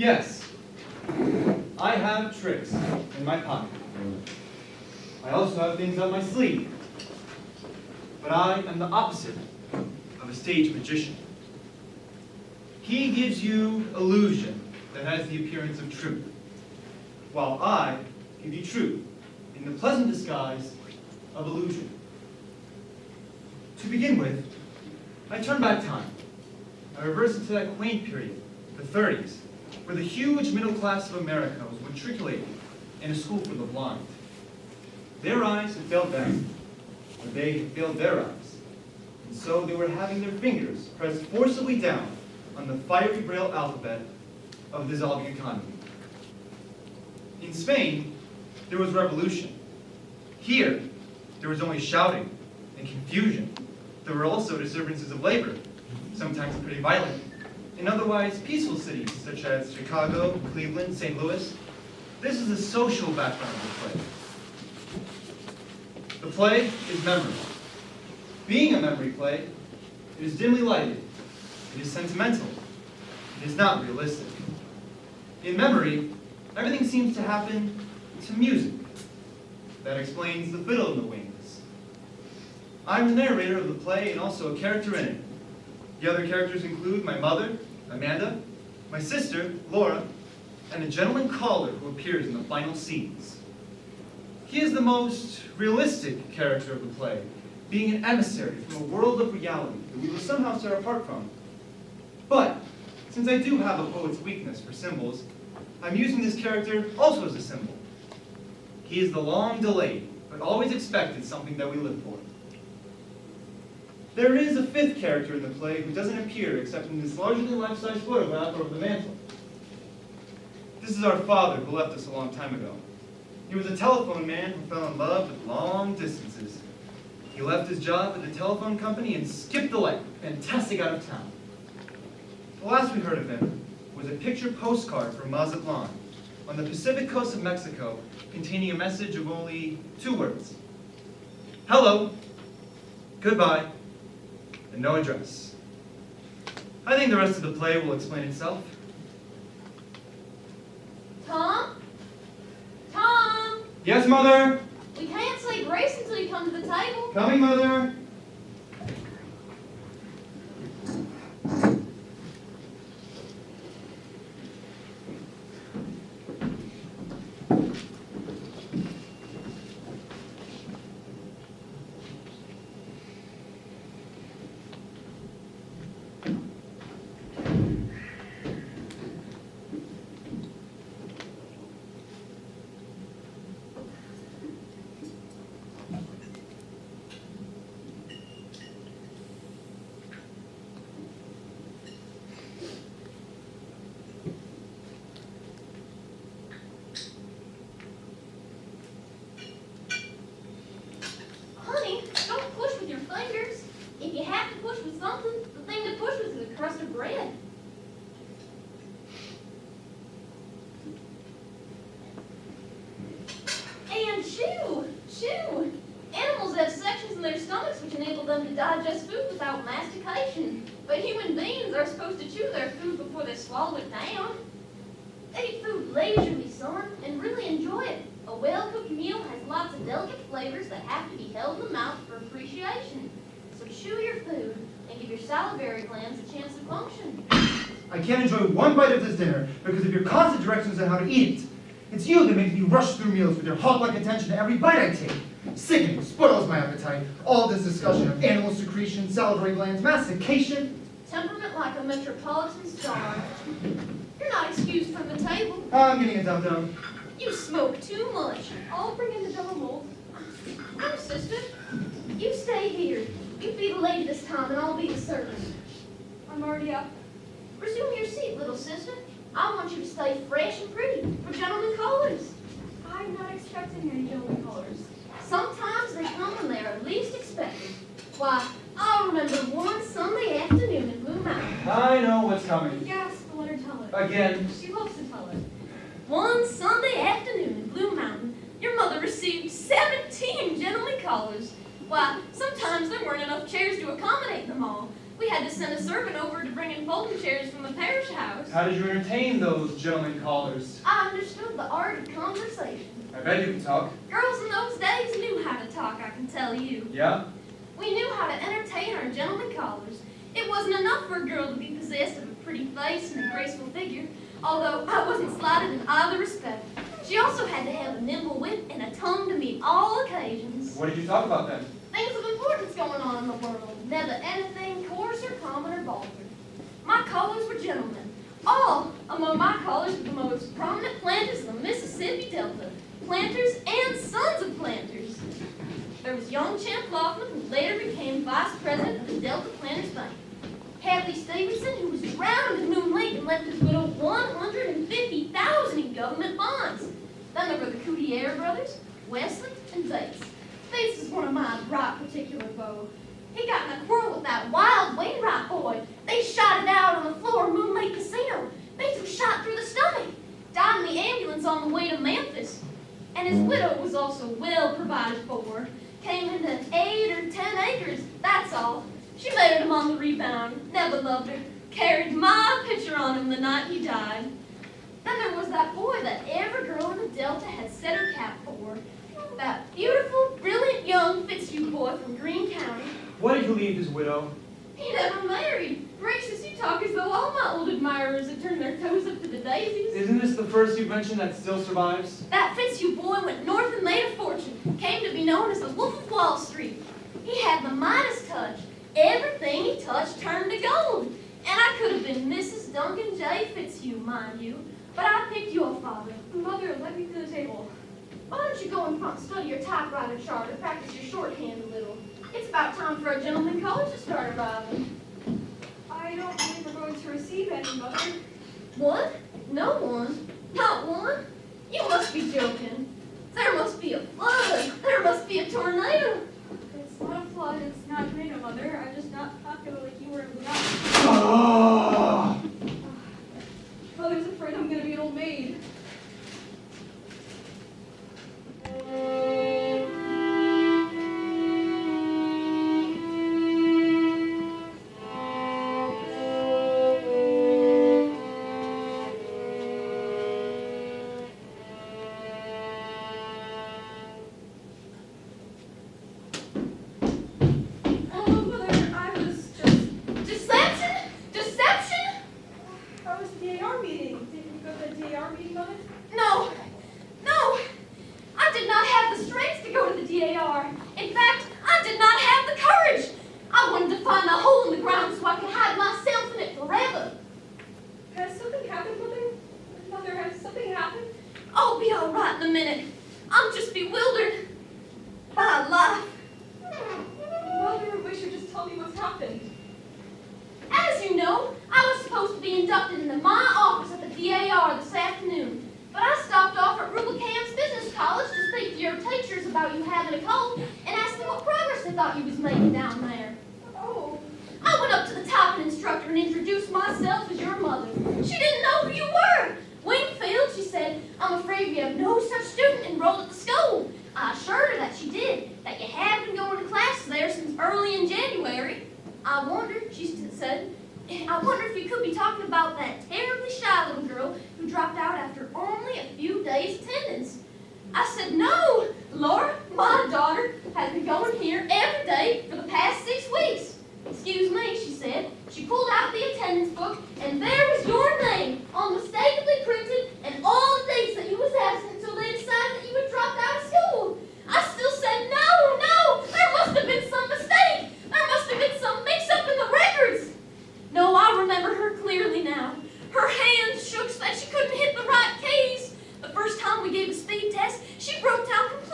Yes, I have tricks in my pocket. I also have things up my sleeve. But I am the opposite of a stage magician. He gives you illusion that has the appearance of truth, while I give you truth in the pleasant disguise of illusion. To begin with, I turn back time. I reverse into that quaint period, the 30s, where the huge middle class of America was matriculated in a school for the blind. Their eyes had failed them, or they had failed their eyes, and so they were having their fingers pressed forcibly down on the fiery braille alphabet of the dissolving economy. In Spain, there was revolution. Here, there was only shouting and confusion. There were also disturbances of labor, sometimes pretty violent, in otherwise peaceful cities such as Chicago, Cleveland, St. Louis. This is the social background of the play. The play is memory. Being a memory play, it is dimly lighted, it is sentimental, it is not realistic. In memory, everything seems to happen to music. That explains the fiddle in the wings. I'm the narrator of the play and also a character in it. The other characters include my mother, Amanda, my sister, Laura, and a gentleman caller who appears in the final scenes. He is the most realistic character of the play, being an emissary from a world of reality that we will somehow start apart from. But, since I do have a poet's weakness for symbols, I'm using this character also as a symbol. He is the long-delayed, but always expected something that we live for. There is a fifth character in the play who doesn't appear except in this largely life-size photograph over the mantel. This is our father who left us a long time ago. He was a telephone man who fell in love with long distances. He left his job at the telephone company and skipped the light, fantastic out of town. The last we heard of him was a picture postcard from Mazatlan on the Pacific coast of Mexico containing a message of only 2 words. Hello, goodbye, and no address. I think the rest of the play will explain itself. Tom? Tom? Yes, Mother? We can't say grace until you come to the table. Coming, Mother. Honey, don't push with your fingers. If you have to push with something, the thing to push with is a crust of bread. And chew! Chew! Animals have sections in their stomachs which enable them to digest food without mastication. But human beings are supposed to chew their food before they swallow it down. They eat food leisurely, son, and really enjoy it. A well-cooked meal has lots of delicate flavors that have to be held in the mouth for appreciation. So chew your food and give your salivary glands a chance to function. I can't enjoy one bite of this dinner because of your constant directions on how to eat it. It's you that makes me rush through meals with your hawk-like attention to every bite I take. Sickening, spoils my appetite. All this discussion of animal secretion, salivary glands, mastication. Temperament like a metropolitan star. You're not excused from the table. I'm getting a dum-dum. You smoke too much. I'll bring in the double mold. No, sister. You stay here. You be the lady this time, and I'll be the servant. I'm already up. Resume your seat, little sister. I want you to stay fresh and pretty for gentlemen callers. I'm not expecting any gentlemen callers. Sometimes they come when they are least expected. Why, I remember one Sunday afternoon in Blue Mountain. I know what's coming. Yes, but let her tell it. Again. She loves to tell it. One Sunday afternoon in Blue Mountain, your mother received 17 gentlemen callers. Why, sometimes there weren't enough chairs to accommodate them all. We had to send a servant over to bring in folding chairs from the parish house. How did you entertain those gentlemen callers? I understood the art of conversation. I bet you can talk. Girls in those days knew how to talk, I can tell you. Yeah? We knew how to entertain our gentlemen callers. It wasn't enough for a girl to be possessed of a pretty face and a graceful figure, although I wasn't slighted in either respect. She also had to have a nimble wit and a tongue to meet all occasions. What did you talk about then? Things of importance going on in the world, never anything coarse or common or vulgar. My callers were gentlemen. All among my callers were the most prominent planters of the Mississippi Delta, planters and sons of planters. There was young Champ Laughlin, who later became vice president of the Delta Planters Bank. Hadley Stevenson, who was drowned in Moon Lake and left his widow $150,000 in government bonds. Then there were the Coutier brothers, Wesley and Bates. Bates is one of my right particular beaux. He got in a quarrel with that wild Wainwright boy. They shot it out on the floor of Moon Lake Casino. Bates was shot through the stomach. Died in the ambulance on the way to Memphis. And his widow was also well provided for. Came into 8 or 10 acres, that's all. She married him on the rebound, never loved her. Carried my picture on him the night he died. Then there was that boy that every girl in the Delta had set her cap for. That beautiful, brilliant young Fitzhugh boy from Greene County. What did you leave his widow? He never married. Gracious, you talk as though all my old admirers had turned their toes up to the daisies. Isn't this the first you've mentioned that still survives? That Fitzhugh boy went north and made a fortune. Came to be known as the Wolf of Wall Street. He had the Midas touch. Everything he touched turned to gold. And I could have been Mrs. Duncan J. Fitzhugh, mind you. But I picked your father. Mother, let me to the table. Why don't you go in front and study your typewriter chart and practice your shorthand a little? It's about time for a gentleman college to start arriving. I don't believe we're going to receive any, Mother. What? No one? Not one? You must be joking. There must be a flood. There must be a tornado. It's not a flood, it's not a tornado, Mother. I'm just not popular like you were in Bugatti. Ah! Mother's afraid I'm going to be an old maid. Wingfield, she said, I'm afraid we have no such student enrolled at the school. I assured her that she did, that you had been going to classes there since early in January. I wondered, she said, I wonder if you could be talking about that terribly shy little girl who dropped out after only a few days' attendance. I said, no, Laura, my daughter, has been going here every day for the past 6 weeks. Excuse me, she said. She pulled out the attendance book, and there was your name, unmistakably printed, and all the dates that you was absent until they decided that you had dropped out of school. I still said, no, there must have been some mistake. There must have been some mix-up in the records. No, I remember her clearly now. Her hands shook so that she couldn't hit the right keys. The first time we gave a speed test, she broke down completely.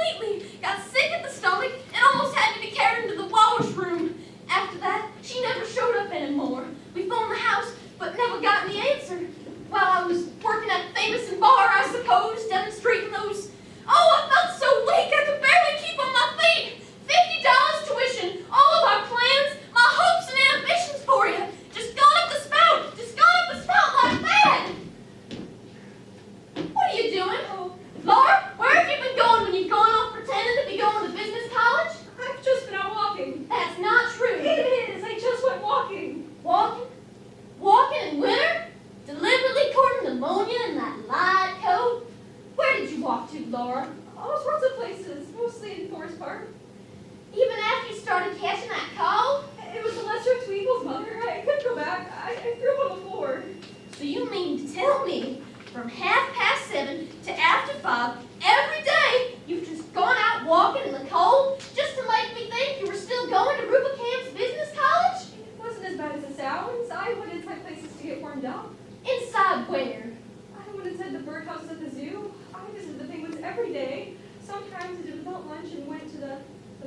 every day. Sometimes I did without lunch and went to the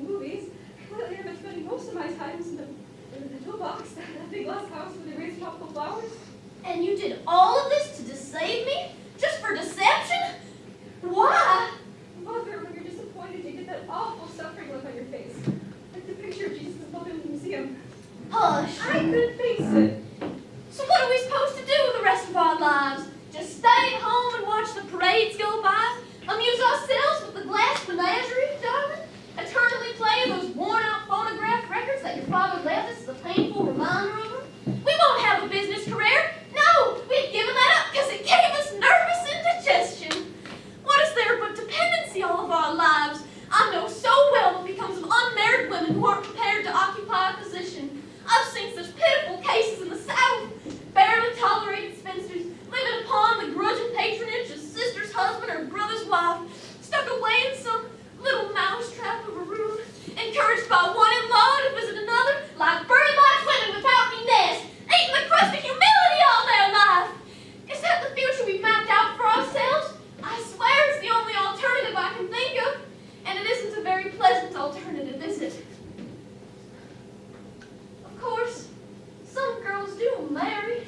movies. Lately I've been spending most of my times in the toolbox, that big glass house where they raise tropical flowers. And you did all of this to deceive me? Just for deception? Why? Mother, when you're disappointed, you get that awful suffering look on your face. Like the picture of Jesus above in the museum. Hush. I couldn't face it. So what are we supposed to do with the rest of our lives? Just stay at home and watch the parades go by? Amuse ourselves with the glass menagerie, darling? Eternally play those worn-out phonograph records that your father left us as a painful reminder of him? We won't have a business career. No, we've given that up because it gave us nervous indigestion. What is there but dependency all of our lives? I know so well what becomes of unmarried women who aren't prepared to occupy a position. I've seen such pitiful cases in the South. Barely tolerated spinsters living upon the grudging patronage of sister's husband or brother's wife, stuck away in some little mousetrap of a room, encouraged by one in-law to visit another, like bird-like women without any nest, eating the crust of humility all their life. Is that the future we've mapped out for ourselves? I swear it's the only alternative I can think of, and it isn't a very pleasant alternative, is it? Of course, some girls do marry.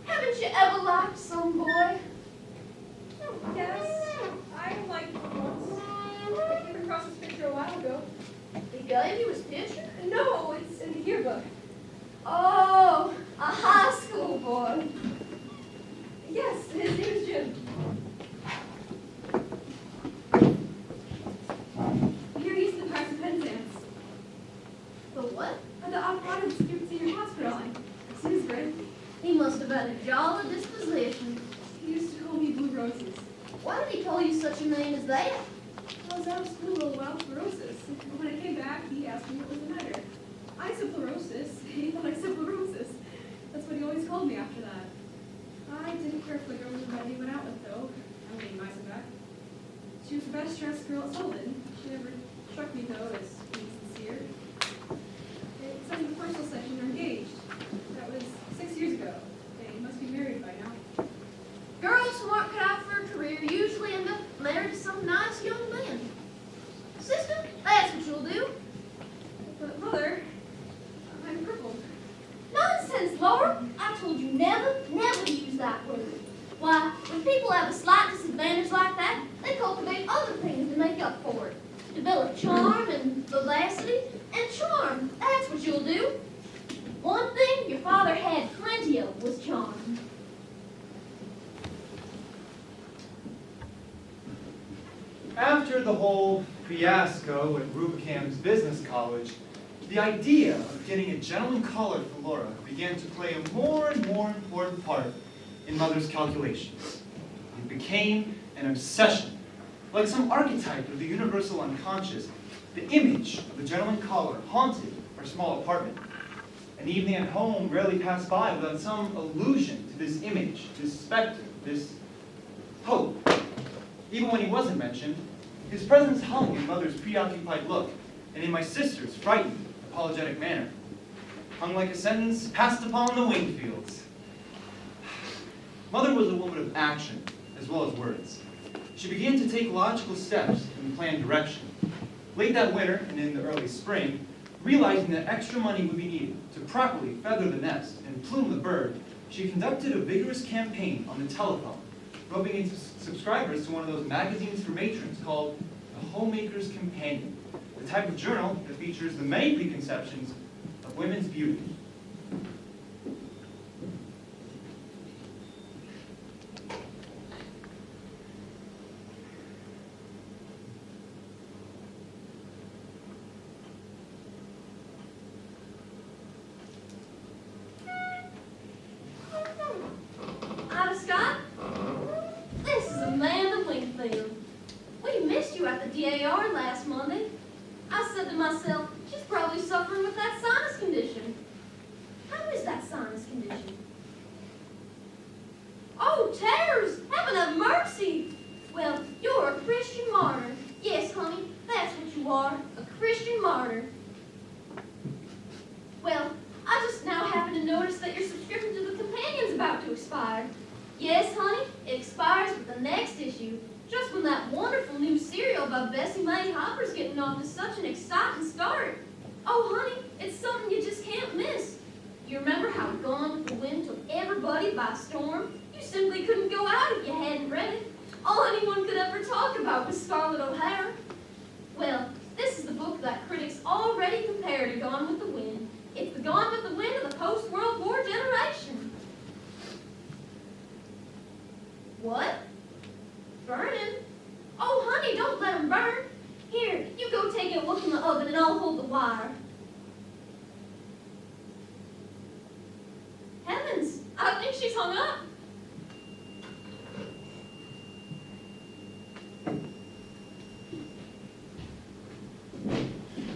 Haven't you ever liked some boy? Oh, yes, I liked him once. I came across his picture a while ago. He gave you his picture? No, it's in the yearbook. Oh, a high school boy. Yes, his name is Jim. Here he's the price of Penzance. The what? The operative student senior hospital. It's his grade. He must have had a jolly disposition. He used to call me Blue Roses. Why did he call you such a name as that? I was out of school a while with fluorosis. When I came back, he asked me what was the matter. I said fluorosis. He thought I said fluorosis. That's what he always called me after that. I didn't care for the girl everybody went out with, though. I'm getting my back. She was the best dressed girl at Sullivan. She never struck me, though, as being sincere. It says in the personal section they're engaged. That was 6 years ago. They must be married by now. Girls who aren't cut out for a career usually end up married to some nice young man. Sister, that's what you'll do. But, Mother, I'm crippled. Nonsense, Laura. I told you never, never to use that word. Why, when people have a slight disadvantage like that, they cultivate other things to make up for it. Develop charm and vivacity and charm. That's what you'll do. One thing your father had plenty of was charm. After the whole fiasco at Rubicane's business college, the idea of getting a gentleman collar for Laura began to play a more and more important part in Mother's calculations. It became an obsession. Like some archetype of the universal unconscious, the image of the gentleman collar haunted our small apartment. An evening at home rarely passed by without some allusion to this image, this specter, this hope. Even when he wasn't mentioned, his presence hung in Mother's preoccupied look and in my sister's frightened, apologetic manner. Hung like a sentence passed upon the Wingfields. Mother was a woman of action as well as words. She began to take logical steps in planned direction. Late that winter and in the early spring, realizing that extra money would be needed to properly feather the nest and plume the bird, she conducted a vigorous campaign on the telephone, roping in subscribers to one of those magazines for matrons called The Homemaker's Companion, the type of journal that features the many preconceptions of women's beauty. Ida Scott, this is Amanda Wingfield. We missed you at the DAR last Monday. I said to myself, she's probably suffering with that sinus condition. How is that sinus condition? Oh, tears! Heaven have mercy! Well, you're a Christian martyr. Yes, honey, that's what you are, a Christian martyr. Well, I just now happen to notice that your subscription to the Companion's about to expire. Yes, honey, it expires with the next issue, just when from that wonderful new cereal by Bessie Mae Hopper's getting off to such an exciting start. Oh, honey, it's something you just can't miss. You remember how Gone with the Wind took everybody by storm? You simply couldn't go out if you hadn't read it. All anyone could ever talk about was Scarlett O'Hara. Well, this is the book that critics already compare to Gone with the Wind. It's the Gone with the Wind of the post-World War generation. What? Burning? Oh, honey, don't let them burn. Here, you go take a look in the oven and I'll hold the wire. Heavens, I think she's hung up.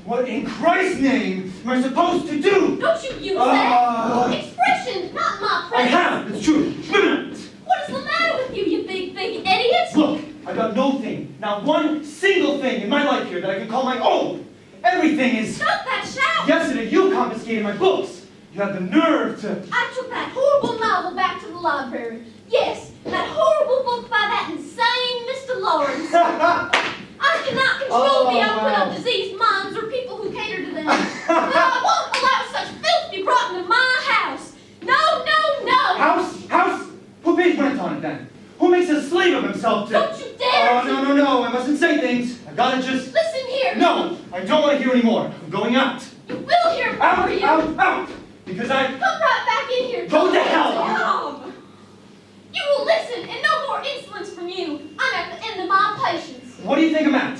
What in Christ's name am I supposed to do? Don't you use that expression, not my I presence. have, it's true. What is the matter with you, you big idiot? Look, I got no thing, not one single thing in my life here that I can call my own. Everything is... Stop that shout! Yesterday you confiscated my books. You had the nerve to... I took that horrible novel back to the library. Yes, that horrible book by that insane Mr. Lawrence. I cannot control the output of diseased minds or people who cater to them. But I won't allow such filth to be brought into my house. No, no, no! House? Who pays rent on it then? Who makes a slave of himself to... Don't you dare! Oh, no, I mustn't say things. I gotta just... Listen here! No, I don't want to hear anymore. I'm going out. You will hear more, you! Out! Because I... Come right back in here! Go to hell! Mom! You will listen, and no more insolence from you. I'm at the end of my patience. What do you think I'm at?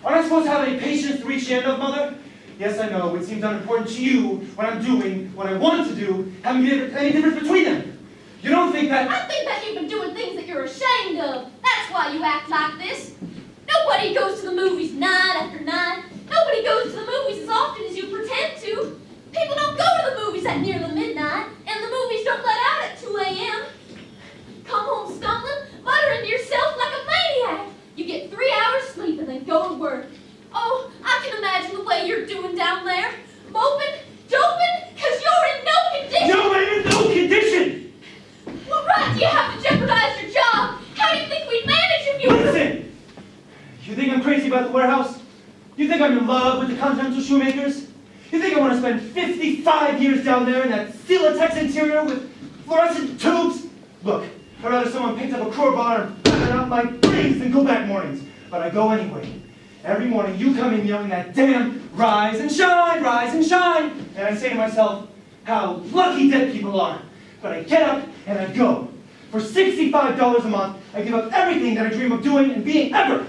Aren't I supposed to have any patience to reach the end of, Mother? Yes, I know. It seems unimportant to you when I'm doing what I want to do, having any difference between them. You don't think that... I think that you've been doing things that you're ashamed of. That's why you act like this. Nobody goes to the movies night after night. Nobody goes to the movies as often as you pretend to. People don't go to the movies at nearly midnight, and the movies don't let out at 2 a.m. Come home stumbling, muttering to yourself like a maniac. You get 3 hours sleep and then go to work. Oh, I can imagine the way you're doing down there. Moping, doping, because you're in no condition. No, I'm in no condition! What right do you have to jeopardize your job? How do you think we'd manage if you... Listen! You think I'm crazy about the warehouse? You think I'm in love with the Continental Shoemakers? You think I want to spend 55 years down there in that Zilic interior with fluorescent tubes? Look, I'd rather someone picked up a crowbar and battered out my brains than go back mornings. But I go anyway. Every morning you come in yelling that damn rise and shine, rise and shine. And I say to myself, how lucky dead people are. But I get up and I go. For $65 a month, I give up everything that I dream of doing and being ever.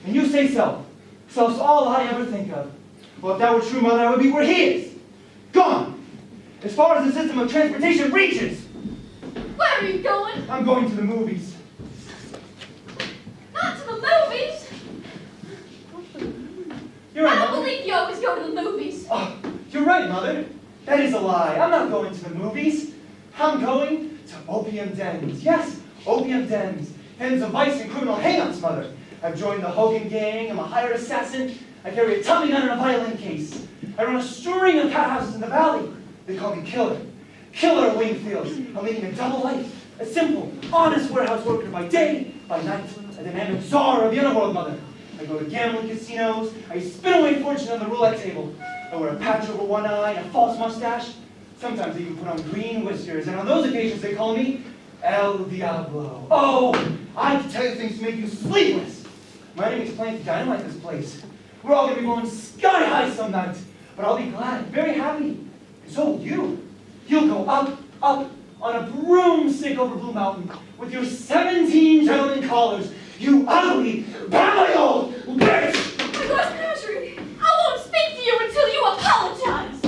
And you say self. Self's all I ever think of. Well, if that were true, Mother, I would be where he is. Gone. As far as the system of transportation reaches. Where are you going? I'm going to the movies. Not to the movies. You're right, I don't Mother. believe you always go to the movies. Oh, you're right, Mother. That is a lie. I'm not going to the movies. I'm going to opium dens. Yes, opium dens. Dens of vice and criminal hang-ups, Mother. I've joined the Hogan gang. I'm a hired assassin. I carry a Tommy gun and a violin case. I run a string of cat houses in the valley. They call me Killer. Killer of Wingfield. I'm leading a double life. A simple, honest warehouse worker by day, by night. A dynamic czar of the underworld, Mother. I go to gambling casinos. I spin away fortune on the roulette table. I wear a patch over one eye and a false mustache. Sometimes I even put on green whiskers. And on those occasions they call me El Diablo. Oh, I can tell you things to make you sleepless. My enemy's planning to dynamite this place. We're all going to be going sky high some night. But I'll be glad, very happy. And so will you. You'll go up, up on a broomstick over Blue Mountain with your 17 gentlemen callers. You ugly, badly old bitch! My gosh, Menagerie, I won't speak to you until you apologize.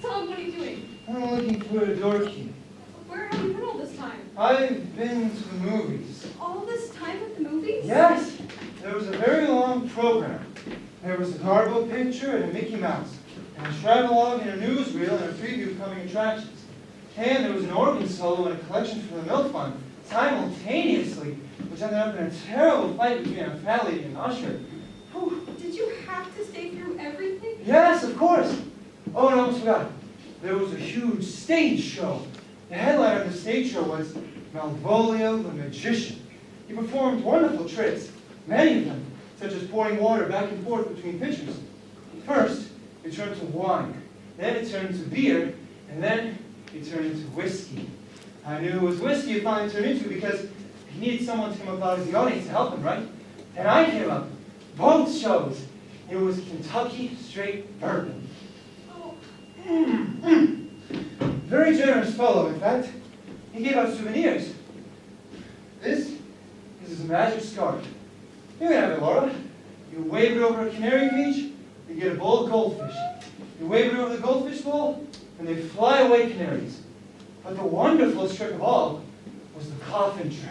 Tom, what are you doing? I'm looking for a door key. Where have you been all this time? I've been to the movies. All this time at the movies? Yes, there was a very long program. There was a Garbo picture and a Mickey Mouse, and a travelogue and a newsreel and a preview of coming attractions. And there was an organ solo and a collection for the Milk Fund, simultaneously, which ended up in a terrible fight between a fat lady and Usher. Whew. Did you have to stay through everything? Yes, of course. Oh, and I almost forgot. there was a huge stage show. The headliner of the stage show was Malvolio the magician. He performed wonderful tricks, many of them, such as pouring water back and forth between pitchers. First, it turned to wine, then it turned to beer, and then it turned into whiskey. I knew it was whiskey it finally turned into because he needed someone to come up out of the audience to help him, right? And I came up. Both shows. It was Kentucky straight bourbon. Oh, Very generous fellow, in fact. He gave out souvenirs. This is his magic scarf. You can have it, Laura. You wave it over a canary cage, you get a bowl of goldfish. You wave it over the goldfish bowl, and they fly away canaries. But the wonderfulest trick of all was the coffin trick.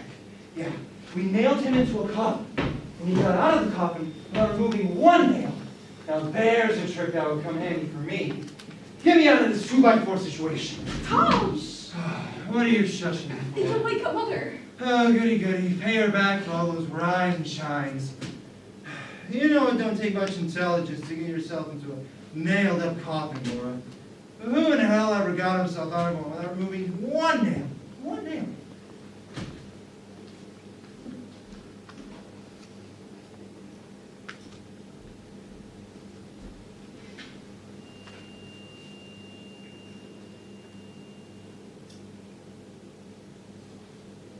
Yeah, we nailed him into a coffin, and he got out of the coffin without removing one nail. Now there's a trick that would come handy for me. Get me out of this 2x4 situation. Tom! What are you shushing me They for? don't wake up Mother. Oh, goody goody. Pay her back for all those rhyme shines. You know it don't take much intelligence to get yourself into a nailed-up coffin, Laura. But who in hell ever got himself out of one without removing one nail? One nail.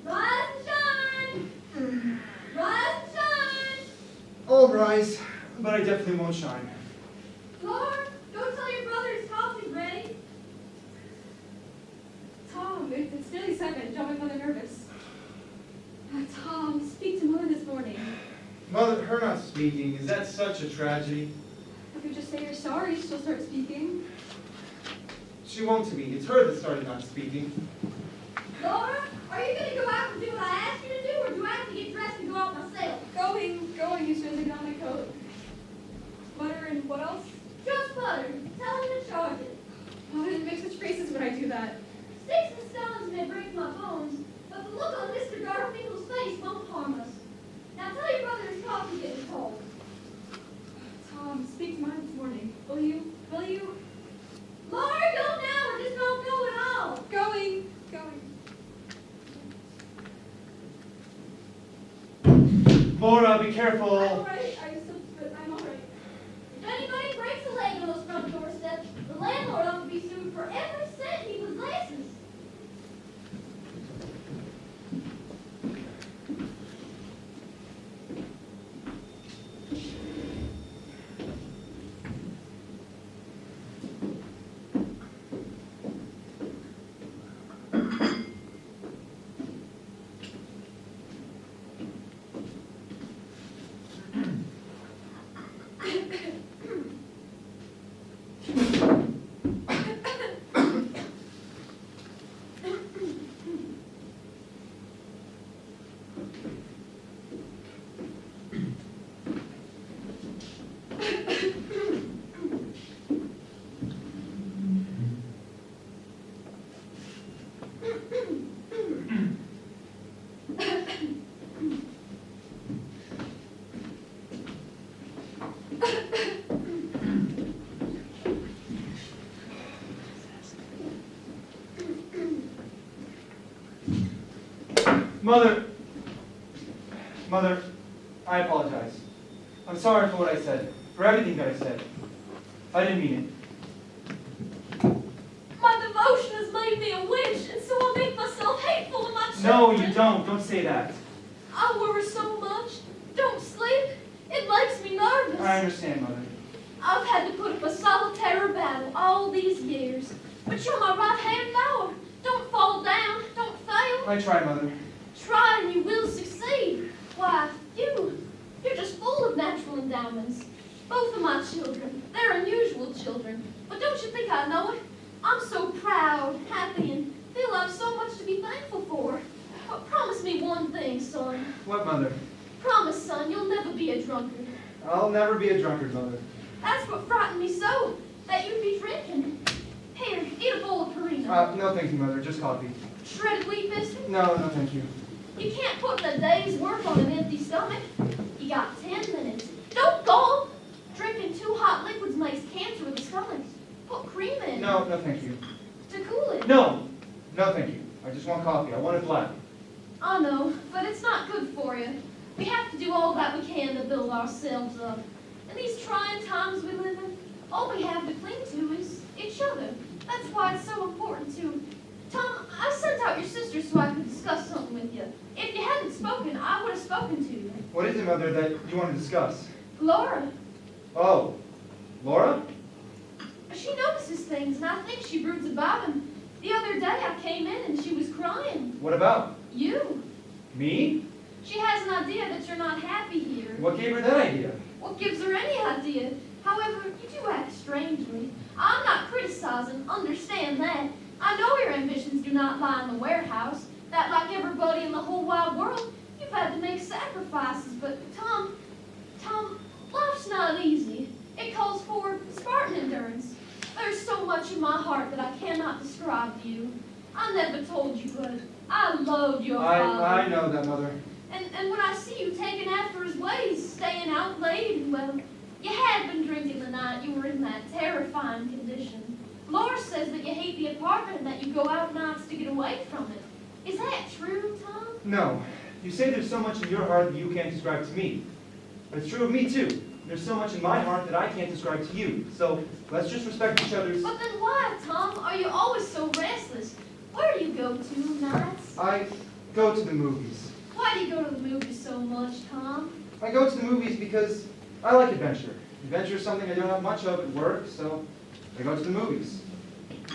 Rise and shine! Rise and shine! I'll rise, but I definitely won't shine. Lord, go tell your brother his coffee's ready. Tom, it's nearly 7. Don't make Mother nervous. Tom, speak to Mother this morning. Mother, her not speaking, is that such a tragedy? If you just say you're sorry, she'll start speaking. She won't to me. It's her that started not speaking. Laura, are you going to go out and do what I asked you to do, or do I have to get dressed and go out myself? Going, you should get on my coat. Butter and what else? Just butter. Tell him to charge it. Mother didn't make such faces when I do that. Sticks and stones may break my bones, but the look on Mr. Garfinkel's face won't harm us. Now tell your brother his coffee getting cold. Tom, speak to Mother this morning. Will you? Will you? Laura, go now, or just don't go at all. Going. Laura, be careful. I'm alright. I'm alright. If anybody breaks a leg on those front doorsteps, the landlord ought to be sued for every cent he possesses. Mother, I apologize. I'm sorry for what I said, for everything that I said. I didn't mean it. My devotion has made me a witch, and so I make myself hateful to my children. No, you don't. Don't say that. I worry so much. Don't sleep. It makes me nervous. I understand, Mother. I've had to put up a solitary battle all these years. But you're my right hand now. Don't fall down. Don't fail. I try, Mother. Try and you will succeed. Why, you're just full of natural endowments. Both of my children, they're unusual children. But don't you think I know it? I'm so proud, happy, and feel I've so much to be thankful for. But promise me one thing, son. What, Mother? Promise, son, you'll never be a drunkard. I'll never be a drunkard, Mother. That's what frightened me so, that you'd be drinking. Here, eat a bowl of Perino. No thank you, Mother. Just coffee. Shredded wheat biscuit. No, thank you. You can't put in a day's work on an empty stomach. You got 10 minutes. Don't gulp. Drinking too hot liquids makes cancer of the stomach. Put cream in. No, no thank you. To cool it. No, no thank you. I just want coffee. I want it black. I know, but it's not good for you. We have to do all that we can to build ourselves up. In these trying times we live in, all we have to cling to is each other. That's why it's so important to... Tom, I sent out your sister so I could discuss something with you. If you hadn't spoken, I would have spoken to you. What is it, Mother, that you want to discuss? Laura. Oh, Laura? She notices things, and I think she broods about them. The other day I came in and she was crying. What about? You. Me? She has an idea that you're not happy here. What gave her that idea? What gives her any idea? However, you do act strangely. I'm not criticizing, understand that. I know your ambitions do not lie in the warehouse, that like everybody in the whole wide world, you've had to make sacrifices, but Tom, life's not easy. It calls for Spartan endurance. There's so much in my heart that I cannot describe to you. I never told you, but I loved your father. I know that, Mother. And when I see you taking after his ways, staying out late, and well, you had been drinking the night you were in that terrifying condition. Laura says that you hate the apartment and that you go out nights to get away from it. Is that true, Tom? No. You say there's so much in your heart that you can't describe to me. But it's true of me, too. There's so much in my heart that I can't describe to you. So let's just respect each other's... But then why, Tom, are you always so restless? Where do you go to nights? I go to the movies. Why do you go to the movies so much, Tom? I go to the movies because I like adventure. Adventure is something I don't have much of at work, so I go to the movies.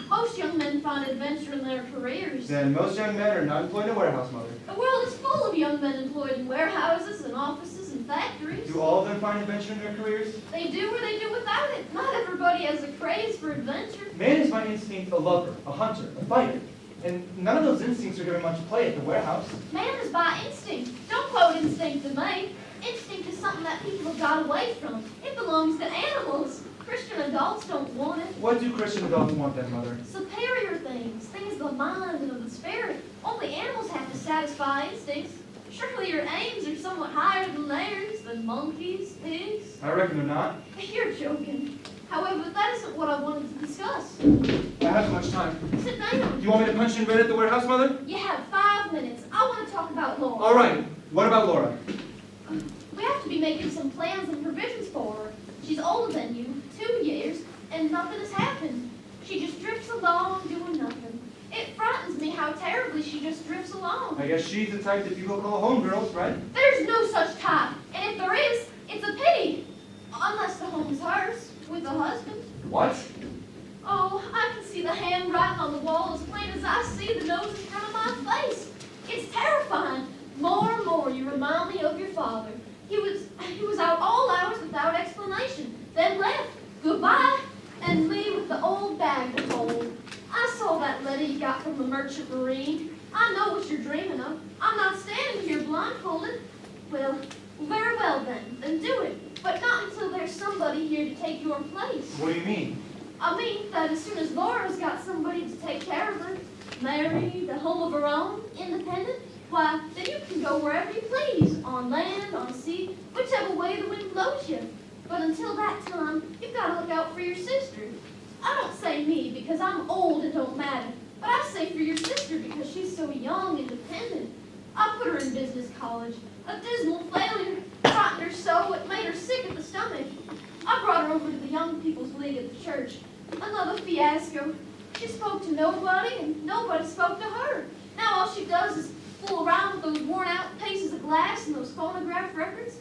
Most young men find adventure in their careers. Then most young men are not employed in a warehouse, Mother. The world is full of young men employed in warehouses and offices and factories. Do all of them find adventure in their careers? They do or they do without it. Not everybody has a craze for adventure. Man is by instinct a lover, a hunter, a fighter. And none of those instincts are given much play at the warehouse. Man is by instinct. Don't quote instinct to me. Instinct is something that people have got away from. It belongs to animals. Christian adults don't want it. What do Christian adults want then, Mother? Superior things, things of the mind and of the spirit. Only animals have to satisfy instincts. Surely your aims are somewhat higher than theirs, than monkeys, pigs. I reckon they're not. You're joking. However, that isn't what I wanted to discuss. I haven't much time. Sit down. Do you want me to punch in red at the warehouse, Mother? You have 5 minutes. I want to talk about Laura. All right. What about Laura? We have to be making some plans and provisions for her. She's older than you, 2 years, and nothing has happened. She just drifts along doing nothing. It frightens me how terribly she just drifts along. I guess she's the type that people call homegirls, right? There's no such type, and if there is, it's a pity. Unless the home's hers, with a husband. What? Oh, I can see the handwriting on the wall as plain as I see the nose in front of my face. It's terrifying. More and more you remind me of your father. He was out all hours without explanation, then left. Goodbye, and me with the old bag to hold. I saw that letter you got from the merchant marine. I know what you're dreaming of. I'm not standing here blindfolded. Well, very well then do it. But not until there's somebody here to take your place. What do you mean? I mean that as soon as Laura's got somebody to take care of her, married, a home of her own, independent, why, then you can go wherever you please, on land, on sea, whichever way the wind blows you. But until that time, you've got to look out for your sister. I don't say me because I'm old and don't matter, but I say for your sister because she's so young and dependent. I put her in business college. A dismal failure frightened her so it made her sick at the stomach. I brought her over to the Young People's League at the church. Another fiasco. She spoke to nobody and nobody spoke to her. Now all she does is fool around with those worn-out pieces of glass and those phonograph records.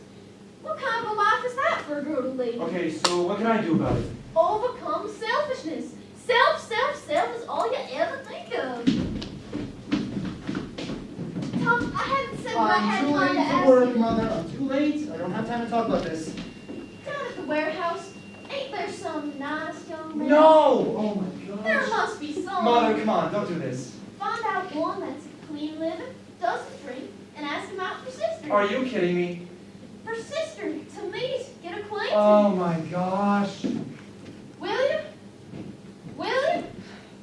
What kind of a life is that for a girl to lead? Okay, so what can I do about it? Overcome selfishness. Self is all you ever think of. Tom, I hadn't said what I had I'm too time to late to ask work, you. Mother. I'm too late. I don't have time to talk about this. Down at the warehouse, ain't there some nice young man? No! Oh my There gosh. must be some. Mother, come on, don't do this. Find out one that's clean living, doesn't drink, and ask him out for sister. Are you kidding me? For sister, to meet, get acquainted. Oh my gosh. Will you? Will you?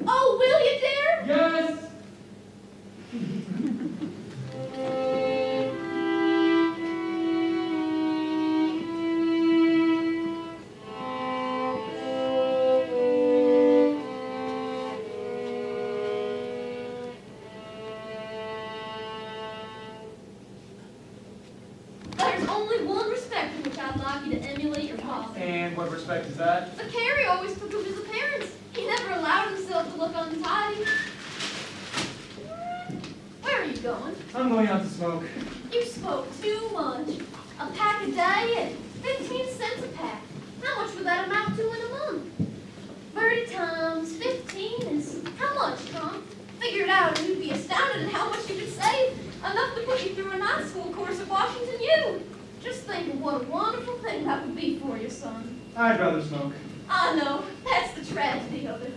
Oh, will you, dear? Yes! what respect is that? But Carrie always took of his appearance. He never allowed himself to look untidy. Where are you going? I'm going out to smoke. You smoke too much. A pack a day at 15 cents a pack. How much would that amount to in a month? 30 times 15 is how much, Tom? Figure it out and you'd be astounded at how much you could save. Enough to put you through a night school course at Washington U. Just think of what a wonderful thing that would be for you, son. I'd rather smoke. I know. That's the tragedy of it.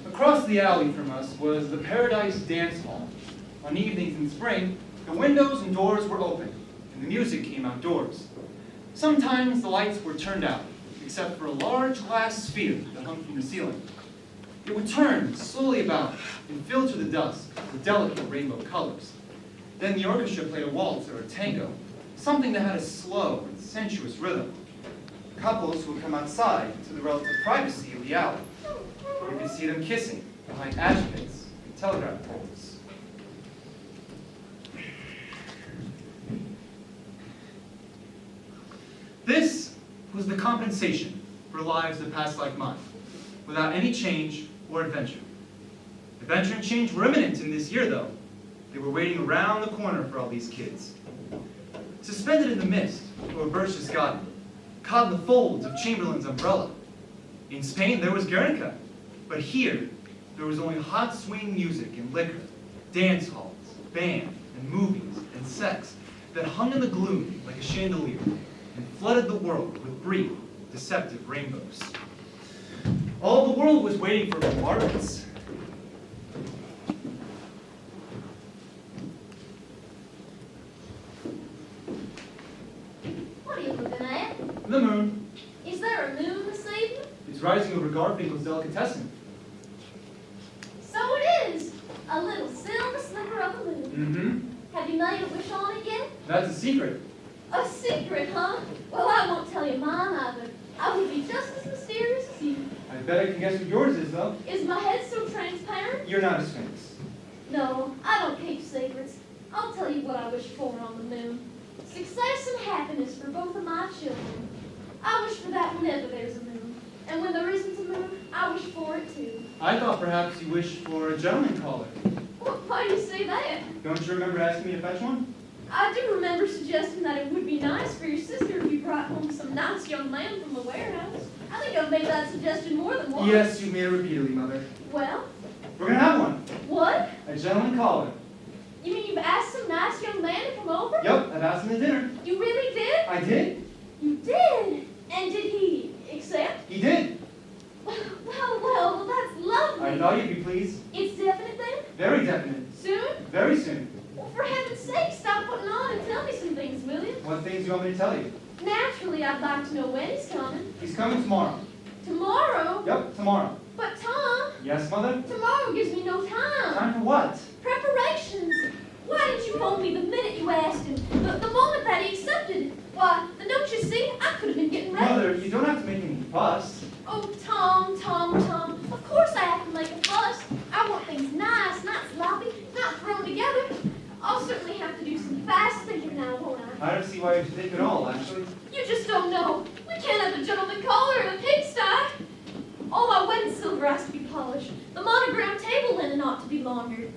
Across the alley from us was the Paradise Dance Hall. On evenings in spring, the windows and doors were open, and the music came outdoors. Sometimes the lights were turned out, except for a large glass sphere that hung from the ceiling. It would turn slowly about and filter the dusk with delicate rainbow colors. Then the orchestra played a waltz or a tango, something that had a slow and sensuous rhythm. Couples would come outside to the relative privacy of the alley. You could see them kissing behind adjuvants and telegraph poles. This was the compensation for lives that passed like mine, without any change or adventure. Adventure and change were imminent in this year, though. They were waiting around the corner for all these kids. Suspended in the mist of a birch's garden, caught in the folds of Chamberlain's umbrella. In Spain, there was Guernica, but here, there was only hot swing music and liquor, dance halls, band, and movies, and sex that hung in the gloom like a chandelier and flooded the world with brief, deceptive rainbows. All the world was waiting for Margaret's. What are you looking at? The moon. Is there a moon this evening? It's rising over Garfinkel's delicatessen. So it is. A little silver sliver of a moon. Mm-hmm. Have you made a wish on it yet? That's a secret. A secret, huh? Well, I won't tell you mine either. I would be just as mysterious as you. I bet I can guess what yours is, though. Is my head so transparent? You're not a sphinx. No, I don't keep secrets. I'll tell you what I wish for on the moon. Success and happiness for both of my children. I wish for that whenever there's a moon. And when there isn't a moon, I wish for it too. I thought perhaps you wished for a gentleman caller. Why do you say that? Don't you remember asking me to fetch one? I do remember suggesting that it would be nice for your sister if you brought home some nice young man from the warehouse. I think I've made that suggestion more than once. Yes, you made it repeatedly, Mother. Well, We're gonna have one. what? A gentleman caller. You mean you've asked some nice young man to come over? Yep, I've asked him to dinner. You really did? I did. You did? And did he accept? He did. Well, that's lovely. I thought you'd be pleased. It's definite then? Very definite. Soon? Very soon. Well, for heaven's sake, stop putting on and tell me some things, will you? What things do you want me to tell you? Naturally, I'd like to know when he's coming. He's coming tomorrow. Tomorrow? Yep, tomorrow. But Tom, Yes, Mother? tomorrow gives me no time. Time for what? Preparations. Why didn't you phone me the minute you asked him? The moment that he accepted. Why, the note you see, I could have been getting ready. Mother, you don't have to make any fuss. Oh, Tom. Of course I have to make a fuss. I want things nice, not sloppy, not thrown together. I'll certainly have to do some fast thinking now, won't I? I don't see why you should think at all, actually. You just don't know. We can't have a gentleman caller in a pigsty. All my wedding silver has to be polished. The monogram table linen ought to be laundered.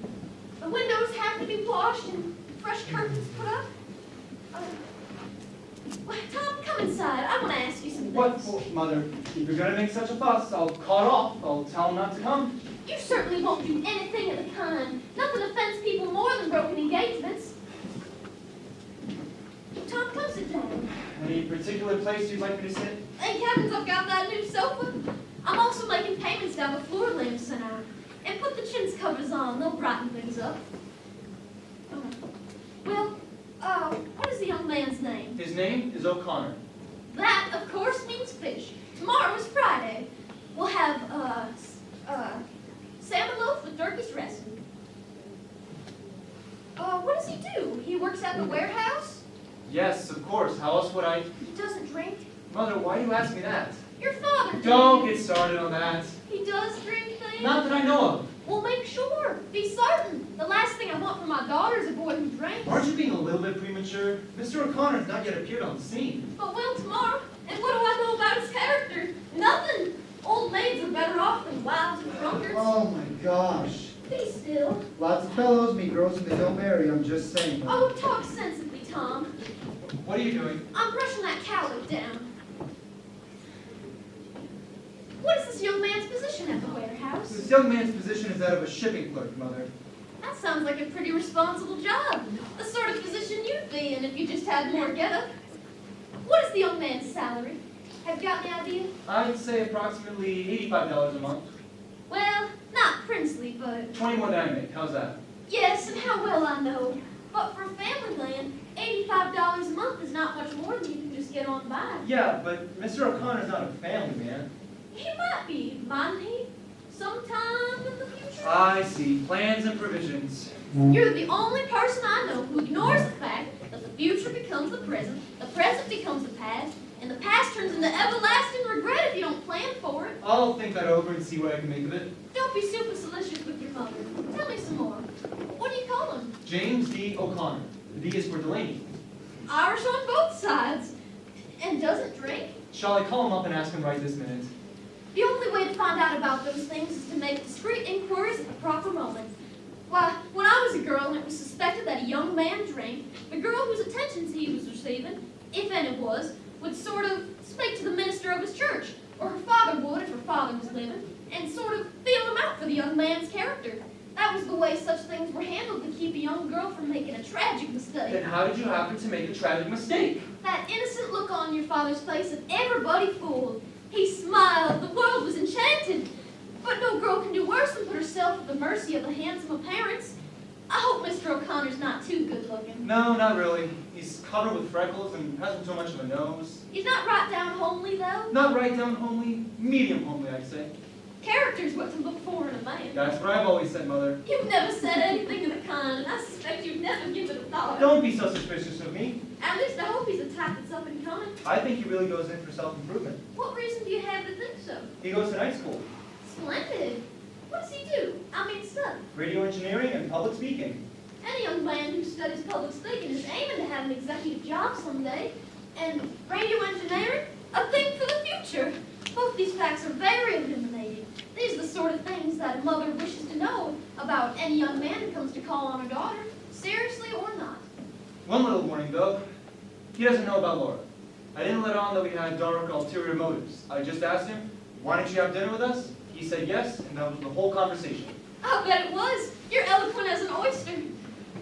The windows have to be washed and fresh curtains put up. Well, Tom, come inside. I want to ask you some things. What for, Mother? If you're gonna make such a fuss, I'll call it off. I'll tell him not to come. You certainly won't do anything of the kind. Nothing offends people more than broken engagements. Tom, come sit down. Any particular place you'd like me to sit? Thank heavens I've got that new sofa. I'm also making payments down the floor lamp sent out. And put the chintz covers on. They'll brighten things up. What is the young man's name? His name is O'Connor. That, of course, means fish. Tomorrow is Friday. We'll have, salmon loaf with turkey's dressing. What does he do? He works at the warehouse? Yes, of course. How else would I? He doesn't drink? Mother, why do you ask me that? Your father did. Don't get started on that. He does drink things? Not that I know of. Well, make sure. Be certain. The last thing I want for my daughter is a boy who drinks. Aren't you being a little bit premature? Mr. O'Connor's not yet appeared on the scene. But will tomorrow. And what do I know about his character? Nothing. Old maids are better off than wives and drunkards. Oh my gosh. Be still. Lots of fellows meet girls and they don't marry, I'm just saying. Oh, talk sensibly, Tom. What are you doing? I'm brushing that cowlick down. What is this young man's position at the warehouse? This young man's position is that of a shipping clerk, Mother. That sounds like a pretty responsible job. The sort of position you'd be in if you just had more get-up. What is the young man's salary? Have you got any idea? I'd say approximately $85 a month. Well, not princely, but... 20 more than I make. How's that? Yes, and how well I know. But for family land, $85 a month is not much more than you can just get on by. Yeah, but Mr. O'Connor's not a family man. He might be, mightn't he? Sometime in the future? I see. Plans and provisions. You're the only person I know who ignores the fact that the future becomes the present becomes the past, and the past turns into everlasting regret if you don't plan for it. I'll think that over and see what I can make of it. Don't be super solicitous with your mother. Tell me some more. What do you call him? James D. O'Connor. The D is for Delaney. Irish on both sides. And doesn't drink? Shall I call him up and ask him right this minute? The only way to find out about those things is to make discreet inquiries at the proper moment. Why, when I was a girl and it was suspected that a young man drank, the girl whose attentions he was receiving, if any was, would sort of speak to the minister of his church, or her father would if her father was living, and sort of feel him out for the young man's character. That was the way such things were handled to keep a young girl from making a tragic mistake. Then how did you happen to make a tragic mistake? That innocent look on your father's face and everybody fooled. He smiled. The world was enchanted. But no girl can do worse than put herself at the mercy of the handsome of parents. I hope Mr. O'Connor's not too good looking. No, not really. He's covered with freckles and hasn't so much of a nose. He's not right down homely, though. Not right down homely, medium homely, I'd say. Character's what to look for in a man. That's what I've always said, Mother. You've never said anything of the kind, and I suspect you've never given it a thought. Don't be so suspicious of me. At least I hope he's the type that's up and coming. I think he really goes in for self-improvement. What reason do you have to think so? He goes to night school. Splendid. What does he do? I mean, study. Radio engineering and public speaking. Any young man who studies public speaking is aiming to have an executive job someday. And radio engineering, a thing for the future. Both these facts are very illuminating. These are the sort of things that a mother wishes to know about any young man who comes to call on her daughter, seriously or not. One little warning, though. He doesn't know about Laura. I didn't let on that we had dark, ulterior motives. I just asked him, why don't you have dinner with us? He said yes, and that was the whole conversation. I bet it was. You're eloquent as an oyster.